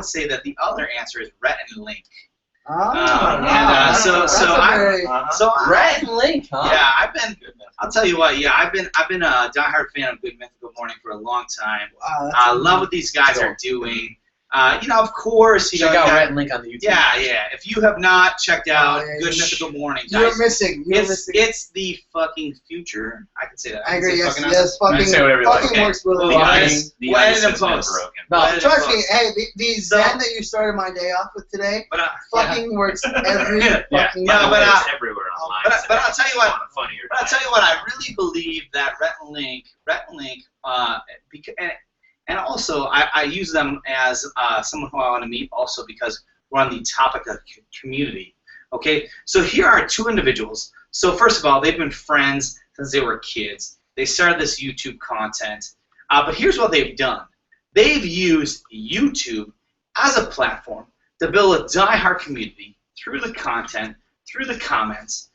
say that the other answer is Rhett and Link. That's so a very- So Red and Link, huh? yeah, I'll tell you what. Yeah, I've been a diehard fan of Good Mythical Morning for a long time. Wow, I love what these guys are doing. Of course, Check out Red and Link on the YouTube. Yeah. If you have not checked out yeah, Good yeah. Mythical Morning, You're guys, missing. You're missing. it's the fucking future. I can say that. I agree. can say Yes. fucking Yes. You can say whatever you like. Fucking works with Well, me. guys, The we'll ice edit in has been post. broken. No, We'll edit in Trust me. post. Hey, the So- Zen that you started my day off with today But fucking works every Yeah. fucking Yeah, day. but, it's everywhere online. but I'll tell you what. Funnier But I'll tell you what, I really believe that Rhett and Link, and also I use them as someone who I want to meet also because we're on the topic of community. Okay, so here are 2 individuals. So first of all, they've been friends since they were kids. They started this YouTube content, but here's what they've done. They've used YouTube as a platform to build a diehard community through the content, through the comments,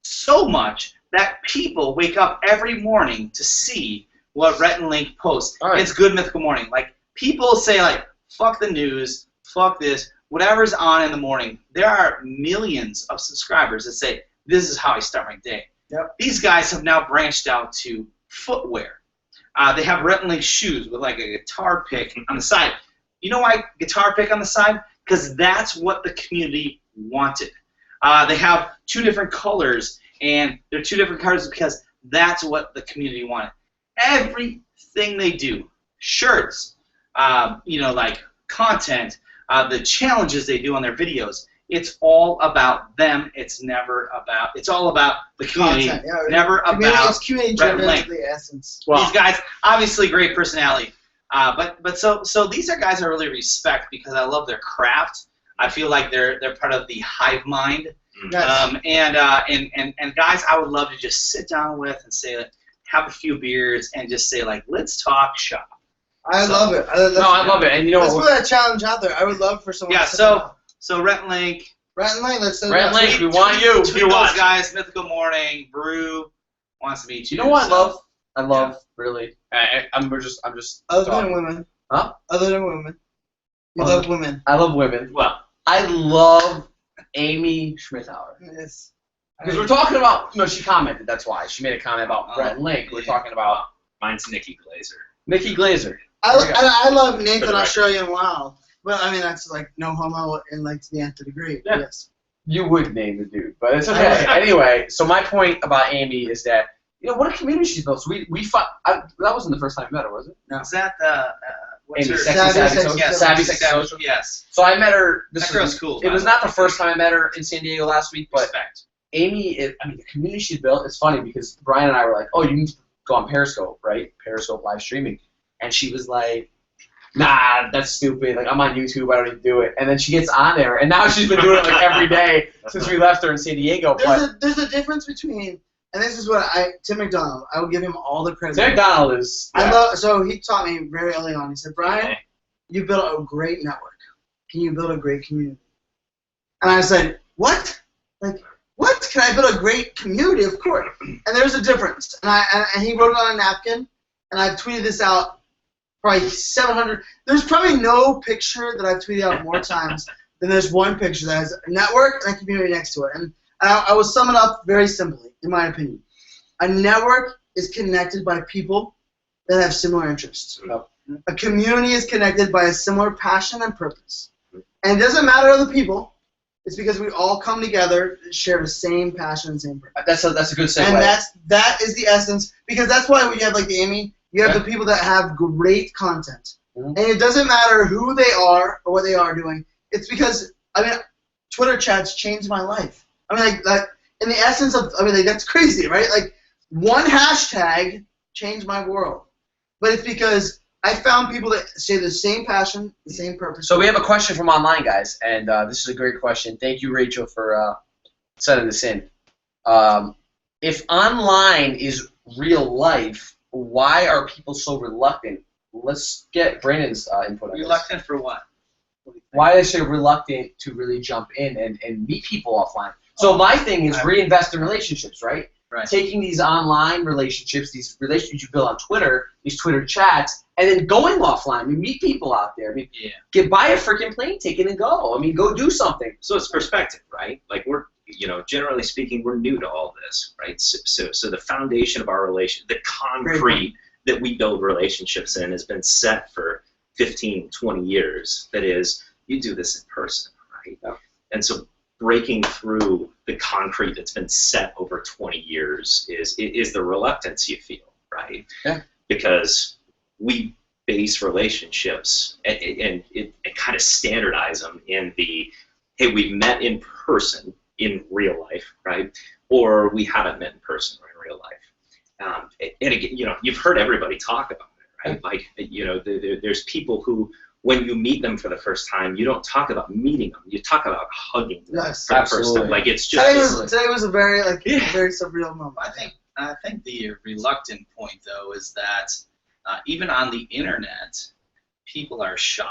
so much that people wake up every morning to see what Rhett and Link posts. All right. It's Good Mythical Morning. Like, people say, like, fuck the news, fuck this, whatever's on in the morning. There are millions of subscribers that say, this is how I start my day. Yep. These guys have now branched out to footwear. They have Rhett and Link shoes with, like, a guitar pick on the side. You know why guitar pick on the side? Because that's what the community wanted. They have 2 different colors, and they're 2 different colors because that's what the community wanted. Everything they do, shirts, like content, the challenges they do on their videos, it's all about them. It's all about the community. Content, yeah, never about it's community Rhett and driven Link. to the essence. These guys, obviously great personality. So these are guys I really respect because I love their craft. I feel like they're part of the hive mind. Yes. And guys I would love to just sit down with and say, have a few beers and just say, like, let's talk shop. I love it. I love it. And you know Let's what? put that challenge out there. I would love for someone Yeah, to sit down. so Rhett and Link, Rhett and Link, let's do Rhett and that. Link, we want you. Tweet You're those watching. guys, Mythical Morning, Brew wants to meet you. You know what I so- love? I love really. I'm just. Other talking. than women. Huh? Other than women. You Other- love women. I love women. Well, I love Amy Schmidhauer. Yes. Because we're talking about, she commented, that's why. She made a comment about Brett and Link. We're yeah. talking about mine's Nikki Glazer. Nikki Glazer. I love For Nathan the Australian Wild. But I mean, that's like no homo and like to the nth degree. Yeah. Yes. You would name the dude, but it's okay. Anyway, so my point about Amy is that, what a community she's built. So that wasn't the first time I met her, was it? Is that what's Amy, her Sexy Savvy Social? Sexy Savvy Sexy Sexy Social? Yes. So I met her. That girl's cool. It was not the first time I met her in San Diego last week, but Respect. Amy, the community she's built, it's funny because Brian and I were like, oh, you need to go on Periscope, right? Periscope live streaming. and she was like, nah, that's stupid. Like, I'm on YouTube. I don't need to do it. And then she gets on there, and now she's been doing it like every day since we left her in San Diego. There's a difference between, and this is what Tim McDonald, I will give him all the credit. Tim McDonald is. Yeah. So he taught me very early on. He said, Brian, you built a great network. Can you build a great community? And I said, what? Like, what? Can I build a great community? Of course. And there's a difference. And he wrote it on a napkin, and I tweeted this out probably 700. There's probably no picture that I've tweeted out more times than there's one picture that has a network and a community next to it. And I will sum it up very simply, in my opinion. A network is connected by people that have similar interests. A community is connected by a similar passion and purpose. And it doesn't matter other people. It's because we all come together, share the same passion and same purpose. That's a good segue. And that is the essence, because that's why when you have like the Amy, you have the people that have great content. And it doesn't matter who they are or what they are doing. It's because, I mean, Twitter chats changed my life. I mean, like in the essence of, I mean, like, that's crazy, right? Like, one hashtag changed my world. But it's because I found people that share the same passion, the same purpose. So we have a question from online, guys, and this is a great question. Thank you, Rachel, for sending this in. If online is real life, why are people so reluctant? Let's get Brandon's input on this. Reluctant for what? Why are they so reluctant to really jump in and meet people offline? So my thing is reinvest in relationships, right? Right. Taking these online relationships, these relationships you build on Twitter, these Twitter chats, and then going offline. I mean, meet people out there. I mean, buy a freaking plane ticket and go. I mean, go do something. So it's perspective, right? Like we're, generally speaking, we're new to all this, right? So the foundation of our relation, the concrete that we build relationships in has been set for 15, 20 years. That is, you do this in person, right? Yeah. And so breaking through the concrete that's been set over 20 years is the reluctance you feel, right? Yeah. Because we base relationships and kind of standardize them in the, hey, we've met in person in real life, right? Or we haven't met in person or in real life. And again, you've heard everybody talk about it, right? Like, there's people who, when you meet them for the first time, you don't talk about meeting them. You talk about hugging them for the first time. Like, it's just today was a very very surreal moment. I think the reluctant point though is that even on the internet, people are shy,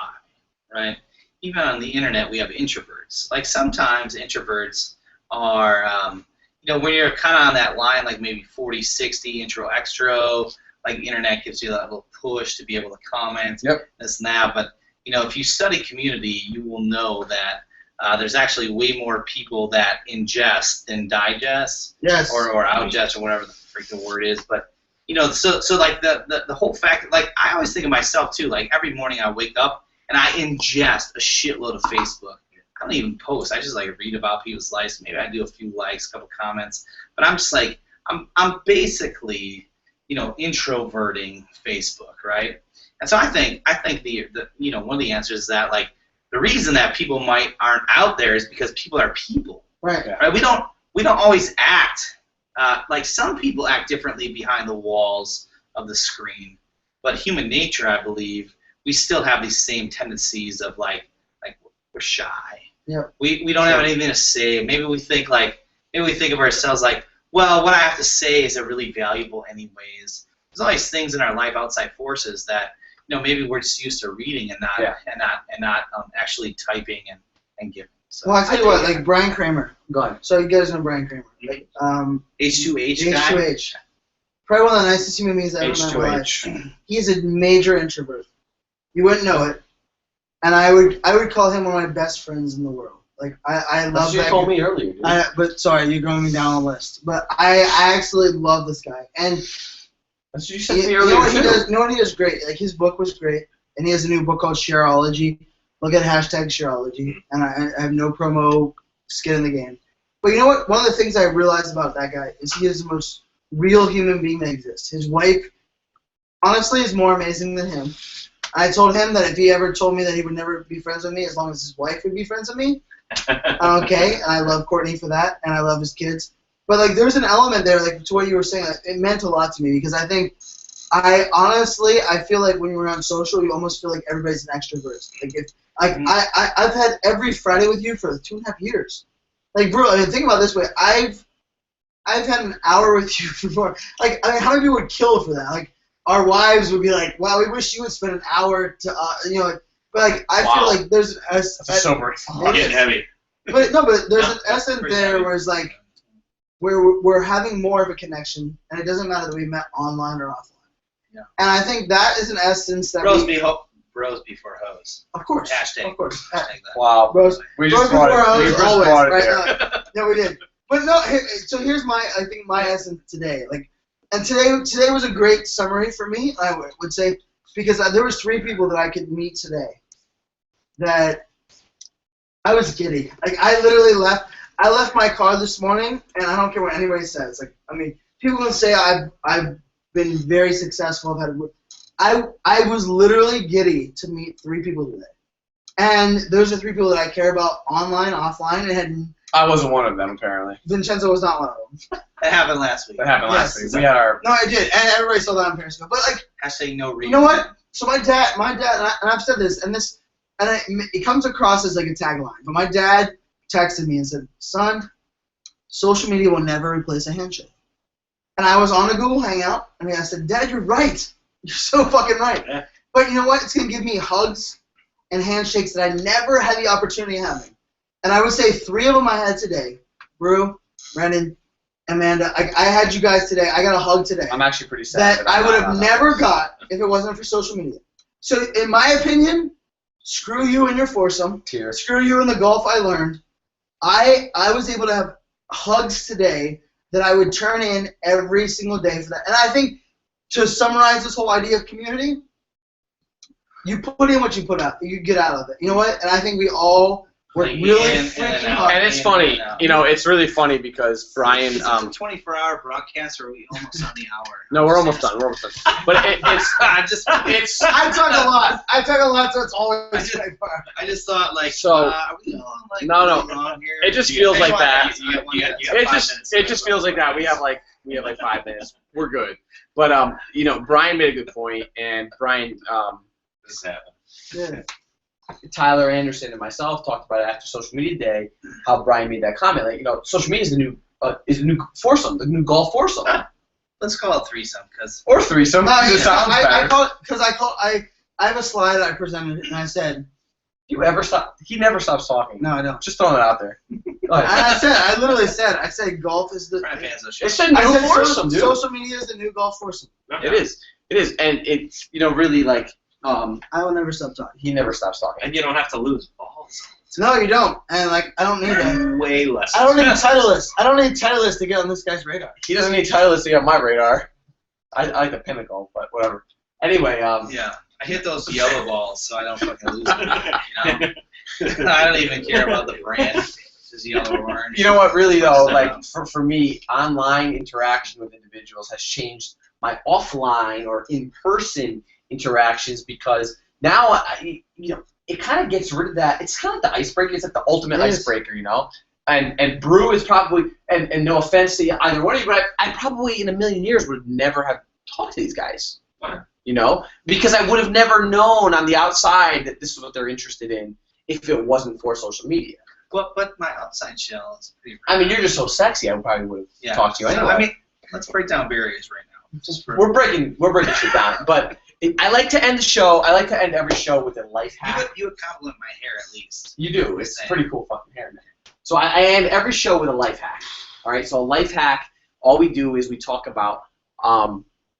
right? Even on the internet, we have introverts. Like sometimes introverts are, when you're kind of on that line, like maybe 40-60 intro extro, like the internet gives you that little push to be able to comment, this and that. But if you study community, you will know that there's actually way more people that ingest than digest, or outgest, or whatever the freaking word is. But so like the whole fact, like I always think of myself too. Like every morning I wake up and I ingest a shitload of Facebook. I don't even post. I just like read about people's lives. Maybe I do a few likes, a couple comments. But I'm just like I'm basically introverting Facebook, right? And so I think the one of the answers is that like the reason that people aren't out there is because people are people. Right. We don't always act like some people act differently behind the walls of the screen, but human nature, I believe, we still have these same tendencies of like we're shy. Yeah. We don't have anything to say. Maybe we think of ourselves like, well, what I have to say is really valuable anyways. There's all these things in our life, outside forces that maybe we're just used to reading and not actually typing and giving. So well, I tell you what, like Brian Kramer. Go ahead. So you guys know Brian Kramer, like H2H guy. H2H. Probably one of the nicest human beings I've ever met in my life. He's a major introvert. You wouldn't know it, and I would call him one of my best friends in the world. Like I love that. You told me earlier, dude. But sorry, you're going me down on the list. But I absolutely love this guy, and that's what you said to me earlier too. You know what he does great? Like his book was great, and he has a new book called Shareology. Look at #Shareology, and I have no promo skin in the game. But you know what? One of the things I realized about that guy is he is the most real human being that exists. His wife, honestly, is more amazing than him. I told him that if he ever told me that he would never be friends with me as long as his wife would be friends with me, okay, and I love Courtney for that, and I love his kids. But like, there's an element there, like to what you were saying, like, it meant a lot to me because I think I honestly, I feel like when you're on social, you almost feel like everybody's an extrovert. Like if, like I've had every Friday with you for 2.5 years. Like, bro, I mean, think about it this way. I've had an hour with you before. Like, I mean, how many people would kill for that? Like, our wives would be like, "Wow, we wish you would spend an hour to, you know." But like, I feel like there's That's a sobering. Getting heavy. But no, but there's an essence there where it's like, where we're having more of a connection, and it doesn't matter that we met online or offline. Yeah. And I think that is an essence that Bros before hoes. Of course. Hashtag. Of course. Hashtag that. Wow. Bros We just before brought it. hoes, We just always, brought it right? there. Yeah, we did. But no, so here's I think my essence today. Like, and today was a great summary for me. I would say because there was 3 people that I could meet today that I was giddy. Like, I literally left. I left my car this morning, and I don't care what anybody says. Like, I mean, people can say I've been very successful. I was literally giddy to meet 3 people today, and those are 3 people that I care about online, offline, and I wasn't one of them, apparently. Vincenzo was not one of them. That happened last week. That happened last Yes. week. We had our. No, I did, and everybody saw that on Periscope. But like, Hashtag no reason. you know what? So my dad, and I've said this, and it comes across as like a tagline. But my dad texted me and said, "Son, social media will never replace a handshake." And I was on a Google Hangout, and I said, "Dad, you're right. You're so fucking right." Yeah. But you know what? It's gonna give me hugs and handshakes that I never had the opportunity of having. And I would say 3 of them I had today. Brew, Brennan, Amanda. I had you guys today. I got a hug today. I'm actually pretty sad. That I would have never got if it wasn't for social media. So in my opinion, screw you and your foursome. Tears. Screw you and the golf I learned. I was able to have hugs today that I would turn in every single day for that. And I think to summarize this whole idea of community, you put in what you put out. You get out of it. You know what? And I think we all work really freaking hard. And it's funny, you know, it's really funny because Brian. Is it a 24-hour broadcast, or are we almost on the hour? No, we're almost done. We're almost done. But it's I just I talk a lot, so it's always like far. I just thought like so. are we on, like, No. on here? It just feels like that. It just feels like that. We have like 5 minutes. We're good. But you know, Brian made a good point, and Brian This happened. Yeah. Tyler Anderson and myself talked about it after social media day. How Brian made that comment, like, you know, social media is the new foursome, the new golf foursome, Let's call it threesome, because or threesome. No, It sounds better. I have a slide I presented and I said, You ever stop? He never stops talking. no, I don't. Just throwing it out there. Go ahead. I literally said, golf is the. Brian fans of shit. It's a new foursome, dude. Social media is the new golf foursome. It is, and it's, you know, really like I will never stop talking. he never stops talking. And you don't have to lose balls. No, you don't. And like, I don't need that. Way less. I don't need Titleist. I don't need Titleist to get on this guy's radar. He doesn't need Titleist to get on my radar. I like the pinnacle, but whatever. Anyway, Yeah, I hit those yellow balls, so I don't fucking lose them. You know? I don't even care about the brand. It's just yellow or orange. you know what? Really though, like for me, online interaction with individuals has changed my offline or in-person interactions, because now you know, it kind of gets rid of that. It's kind of like the icebreaker. It's like the ultimate icebreaker, you know. And Brew is probably, and no offense to either one of you, but I probably in a million years would never have talked to these guys. You know, because I would have never known on the outside that this is what they're interested in if it wasn't for social media. But my outside shell is pretty. I mean, you're just so sexy. I probably would have talked to you anyway. So, I mean, let's break down barriers right now. Just for We're breaking shit down. But I like to end the show. I like to end every show with a life hack. you would compliment my hair at least. You do. It's pretty cool fucking hair, man. So I end every show with a life hack. All right. So a life hack. All we do is we talk about,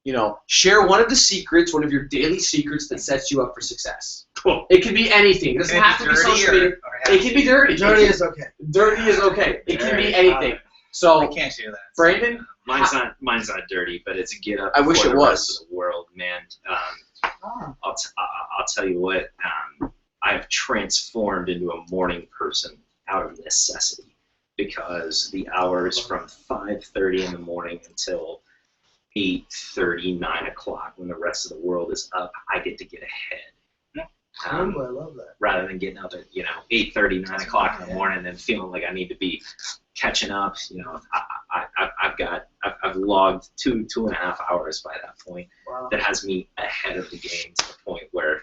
you know, share one of the secrets, one of your daily secrets that sets you up for success. Cool. It can be anything. It doesn't have to be social media. It can be dirty. Dirty is okay. Dirty is okay. It can be anything. So I can't share that. Brandon, Mine's not dirty, but it's a get up. I wish for it the was. rest of the world, man. I'll tell you what. I've transformed into a morning person out of necessity, because the hours from 5:30 in the morning until 8:30, 9 o'clock, when the rest of the world is up, I get to get ahead. I love that. Rather than getting up at 8:30, 9 o'clock in the morning and feeling like I need to be catching up. You know, I've I've logged 2.5 hours by that point. Wow. That has me ahead of the game to the point where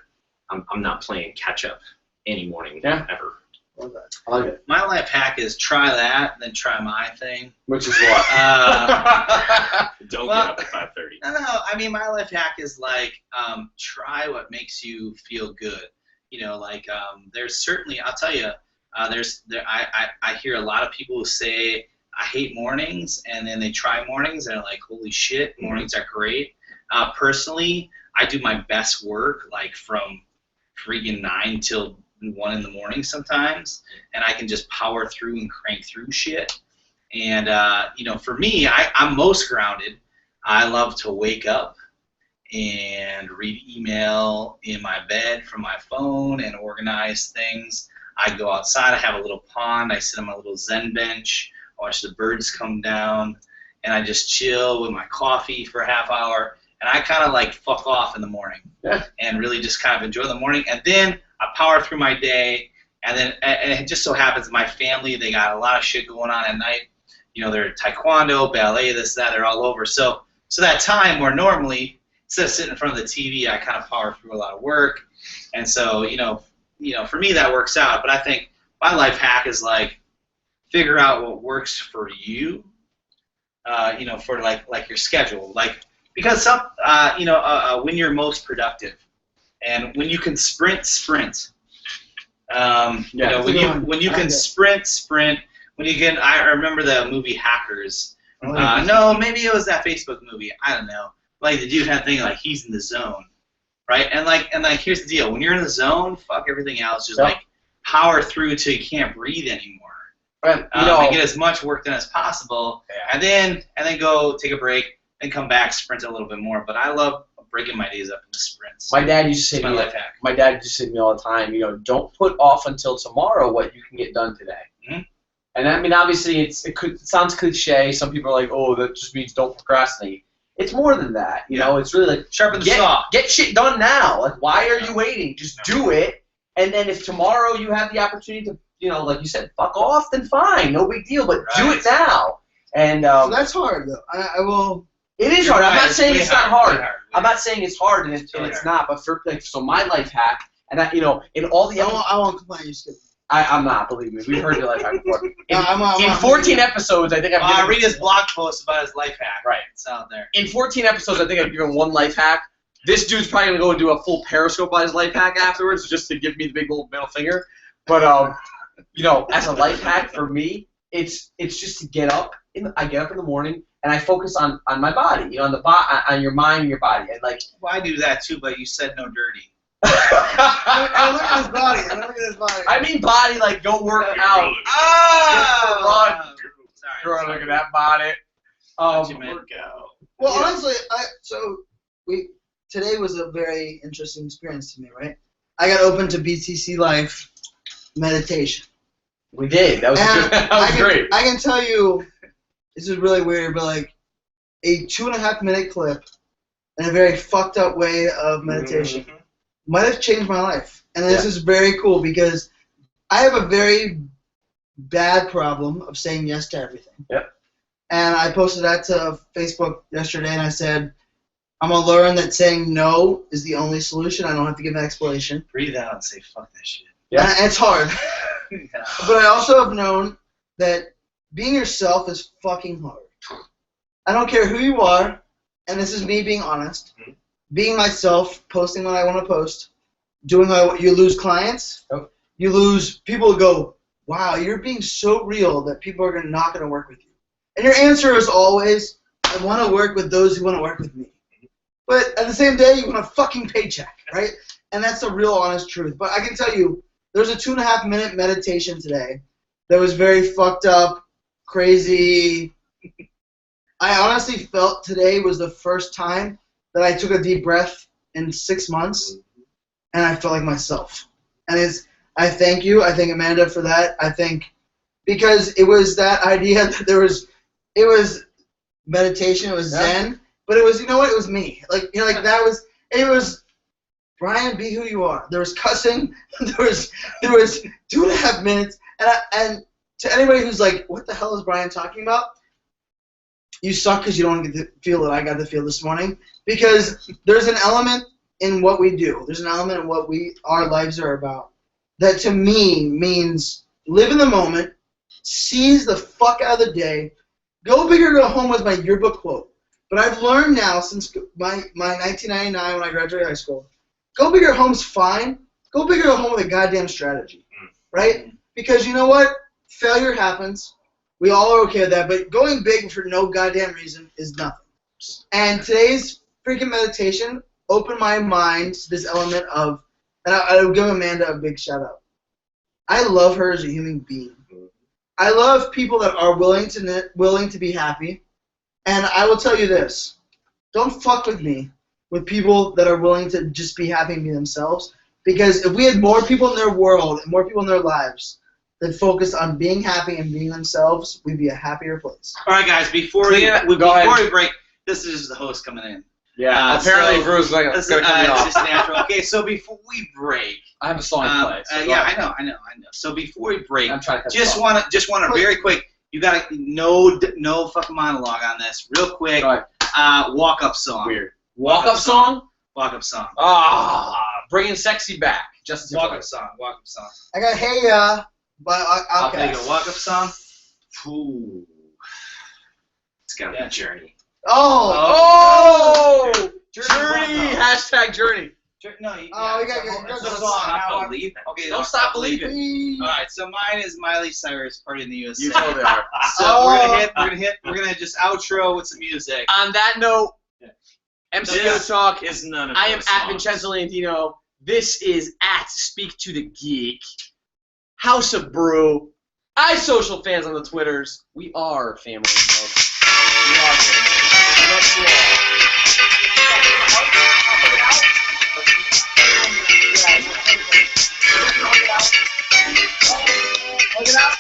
I'm not playing catch up any morning ever. Love that. I like it. My life hack is try that, and then try my thing. Which is what? Don't Well, get up at 5:30. No, I mean, my life hack is like try what makes you feel good. You know, like there's certainly, I'll tell you, I hear a lot of people who say I hate mornings, and then they try mornings, and they're like, holy shit, mornings are great. Personally, I do my best work like from freaking 9 till 1 in the morning sometimes, and I can just power through and crank through shit. And you know, for me, I'm most grounded. I love to wake up and read email in my bed from my phone and organize things. I go outside. I have a little pond. I sit on my little Zen bench. I watch the birds come down, and I just chill with my coffee for a half hour. And I kind of like fuck off in the morning and really just kind of enjoy the morning. And then I power through my day. And then and it just so happens my family, they got a lot of shit going on at night. You know, they're taekwondo, ballet, this, that, they're all over. So that time where normally, instead of sitting in front of the TV, I kind of power through a lot of work. And so, you know, for me that works out. But I think my life hack is like figure out what works for you. You know, for like your schedule, like because some when you're most productive, and when you can sprint. You know, when you can sprint. When you can, I remember the movie Hackers. No, maybe it was that Facebook movie. I don't know. Like the dude had a thing like he's in the zone, right? And like here's the deal: when you're in the zone, fuck everything else. Just like power through till you can't breathe anymore. Right. And get as much work done as possible, and then go take a break, and come back, sprint a little bit more. But I love breaking my days up into sprints. My dad used to say my life hack. My dad used to say to me all the time, you know, don't put off until tomorrow what you can get done today. Mm-hmm. And I mean, obviously, it sounds cliche. Some people are like, oh, that just means don't procrastinate. It's more than that. You know, it's really like sharpen the saw. Get shit done now. Like, why are you waiting? Just do it. And then if tomorrow you have the opportunity to, you know, like you said, fuck off, then fine, no big deal. But do it now. And so that's hard, though. I will. It is hard. I'm not saying it's not hard. I'm not saying it's hard and it's not. But for like, so my life hack, and I, you know, in all the I won't complain. You skip. I'm not. Believe me, we've heard your life hack before. In 14 episodes, I think I've given. Read his blog post about his life hack. Right, it's out there. In 14 episodes, I think I've given one life hack. This dude's probably gonna go and do a full Periscope on his life hack afterwards, just to give me the big old middle finger. But you know, as a life hack for me, it's just to get up. I get up in the morning and I focus on my body, you know, on your mind and your body, and like. Well, I do that too, but you said no dirty. I look at his body. I mean body, like go work out. Run. Sorry. Look at that body. Work out. Well, honestly, today was a very interesting experience to me, right? I got open to BTC Life meditation. We did. That was great. I can tell you, this is really weird, but like a 2.5-minute clip in a very fucked up way of meditation might have changed my life. And this is very cool because I have a very bad problem of saying yes to everything. Yep. And I posted that to Facebook yesterday, and I said, I'm going to learn that saying no is the only solution. I don't have to give an explanation. Breathe out and say, fuck that shit. Yeah. And it's hard. But I also have known that being yourself is fucking hard. I don't care who you are, and this is me being honest. Being myself, posting what I want to post, doing what you lose clients. Yep. You lose people who go, wow, you're being so real that people are not going to work with you. And your answer is always, I want to work with those who want to work with me. But at the same day, you want a fucking paycheck, right? And that's the real honest truth. But I can tell you, there was a 2.5-minute meditation today that was very fucked up, crazy. I honestly felt today was the first time that I took a deep breath in 6 months, and I felt like myself. And I thank you. I thank Amanda for that. I think because it was that idea that it was meditation, it was Zen, but it was, you know what, it was me. Like, you know, like it was, Brian, be who you are. There was cussing, there was 2.5 minutes, and to anybody who's like, what the hell is Brian talking about? you suck because you don't get to feel what I got to feel this morning. Because there's an element in what we do. There's an element in what our lives are about that to me means live in the moment, seize the fuck out of the day, go big or go home was my yearbook quote. But I've learned now since my 1999 when I graduated high school, go big or home's fine. Go big or go home with a goddamn strategy, right? Because you know what? Failure happens. We all are okay with that. But going big for no goddamn reason is nothing. And today's freaking meditation opened my mind to this element of, and I will give Amanda a big shout out. I love her as a human being. I love people that are willing to be happy. And I will tell you this. Don't fuck with me with people that are willing to just be happy and be themselves. Because if we had more people in their world and more people in their lives that focused on being happy and being themselves, we'd be a happier place. All right, guys. Before we break, this is the host coming in. Yeah. Apparently, Drew's like it's just natural. Okay, so before we break, I have a song to play. So I know. So before we break, I'm trying to just want to very quick. You got no fucking monologue on this. Real quick. Walk up song. Weird. Walk up song. Walk up song. Bringing sexy back. Just walk up song. Walk up song. I got Hey Ya, but I'll take a walk up song. Ooh. It's got to be Journey. Oh! Journey! Hashtag Journey. No, you gotta get the song. Stop believing. Okay, don't stop believing. All right, so mine is Miley Cyrus, Party in the USA. You totally are. So we're gonna just outro with some music. On that note, MCO Talk is none of I am those at songs. Vincenzo Landino. This is at Speak to the Geek. House of Brew. iSocial fans on the Twitters. We are family, folks. We are family. We love you all. Hug it out.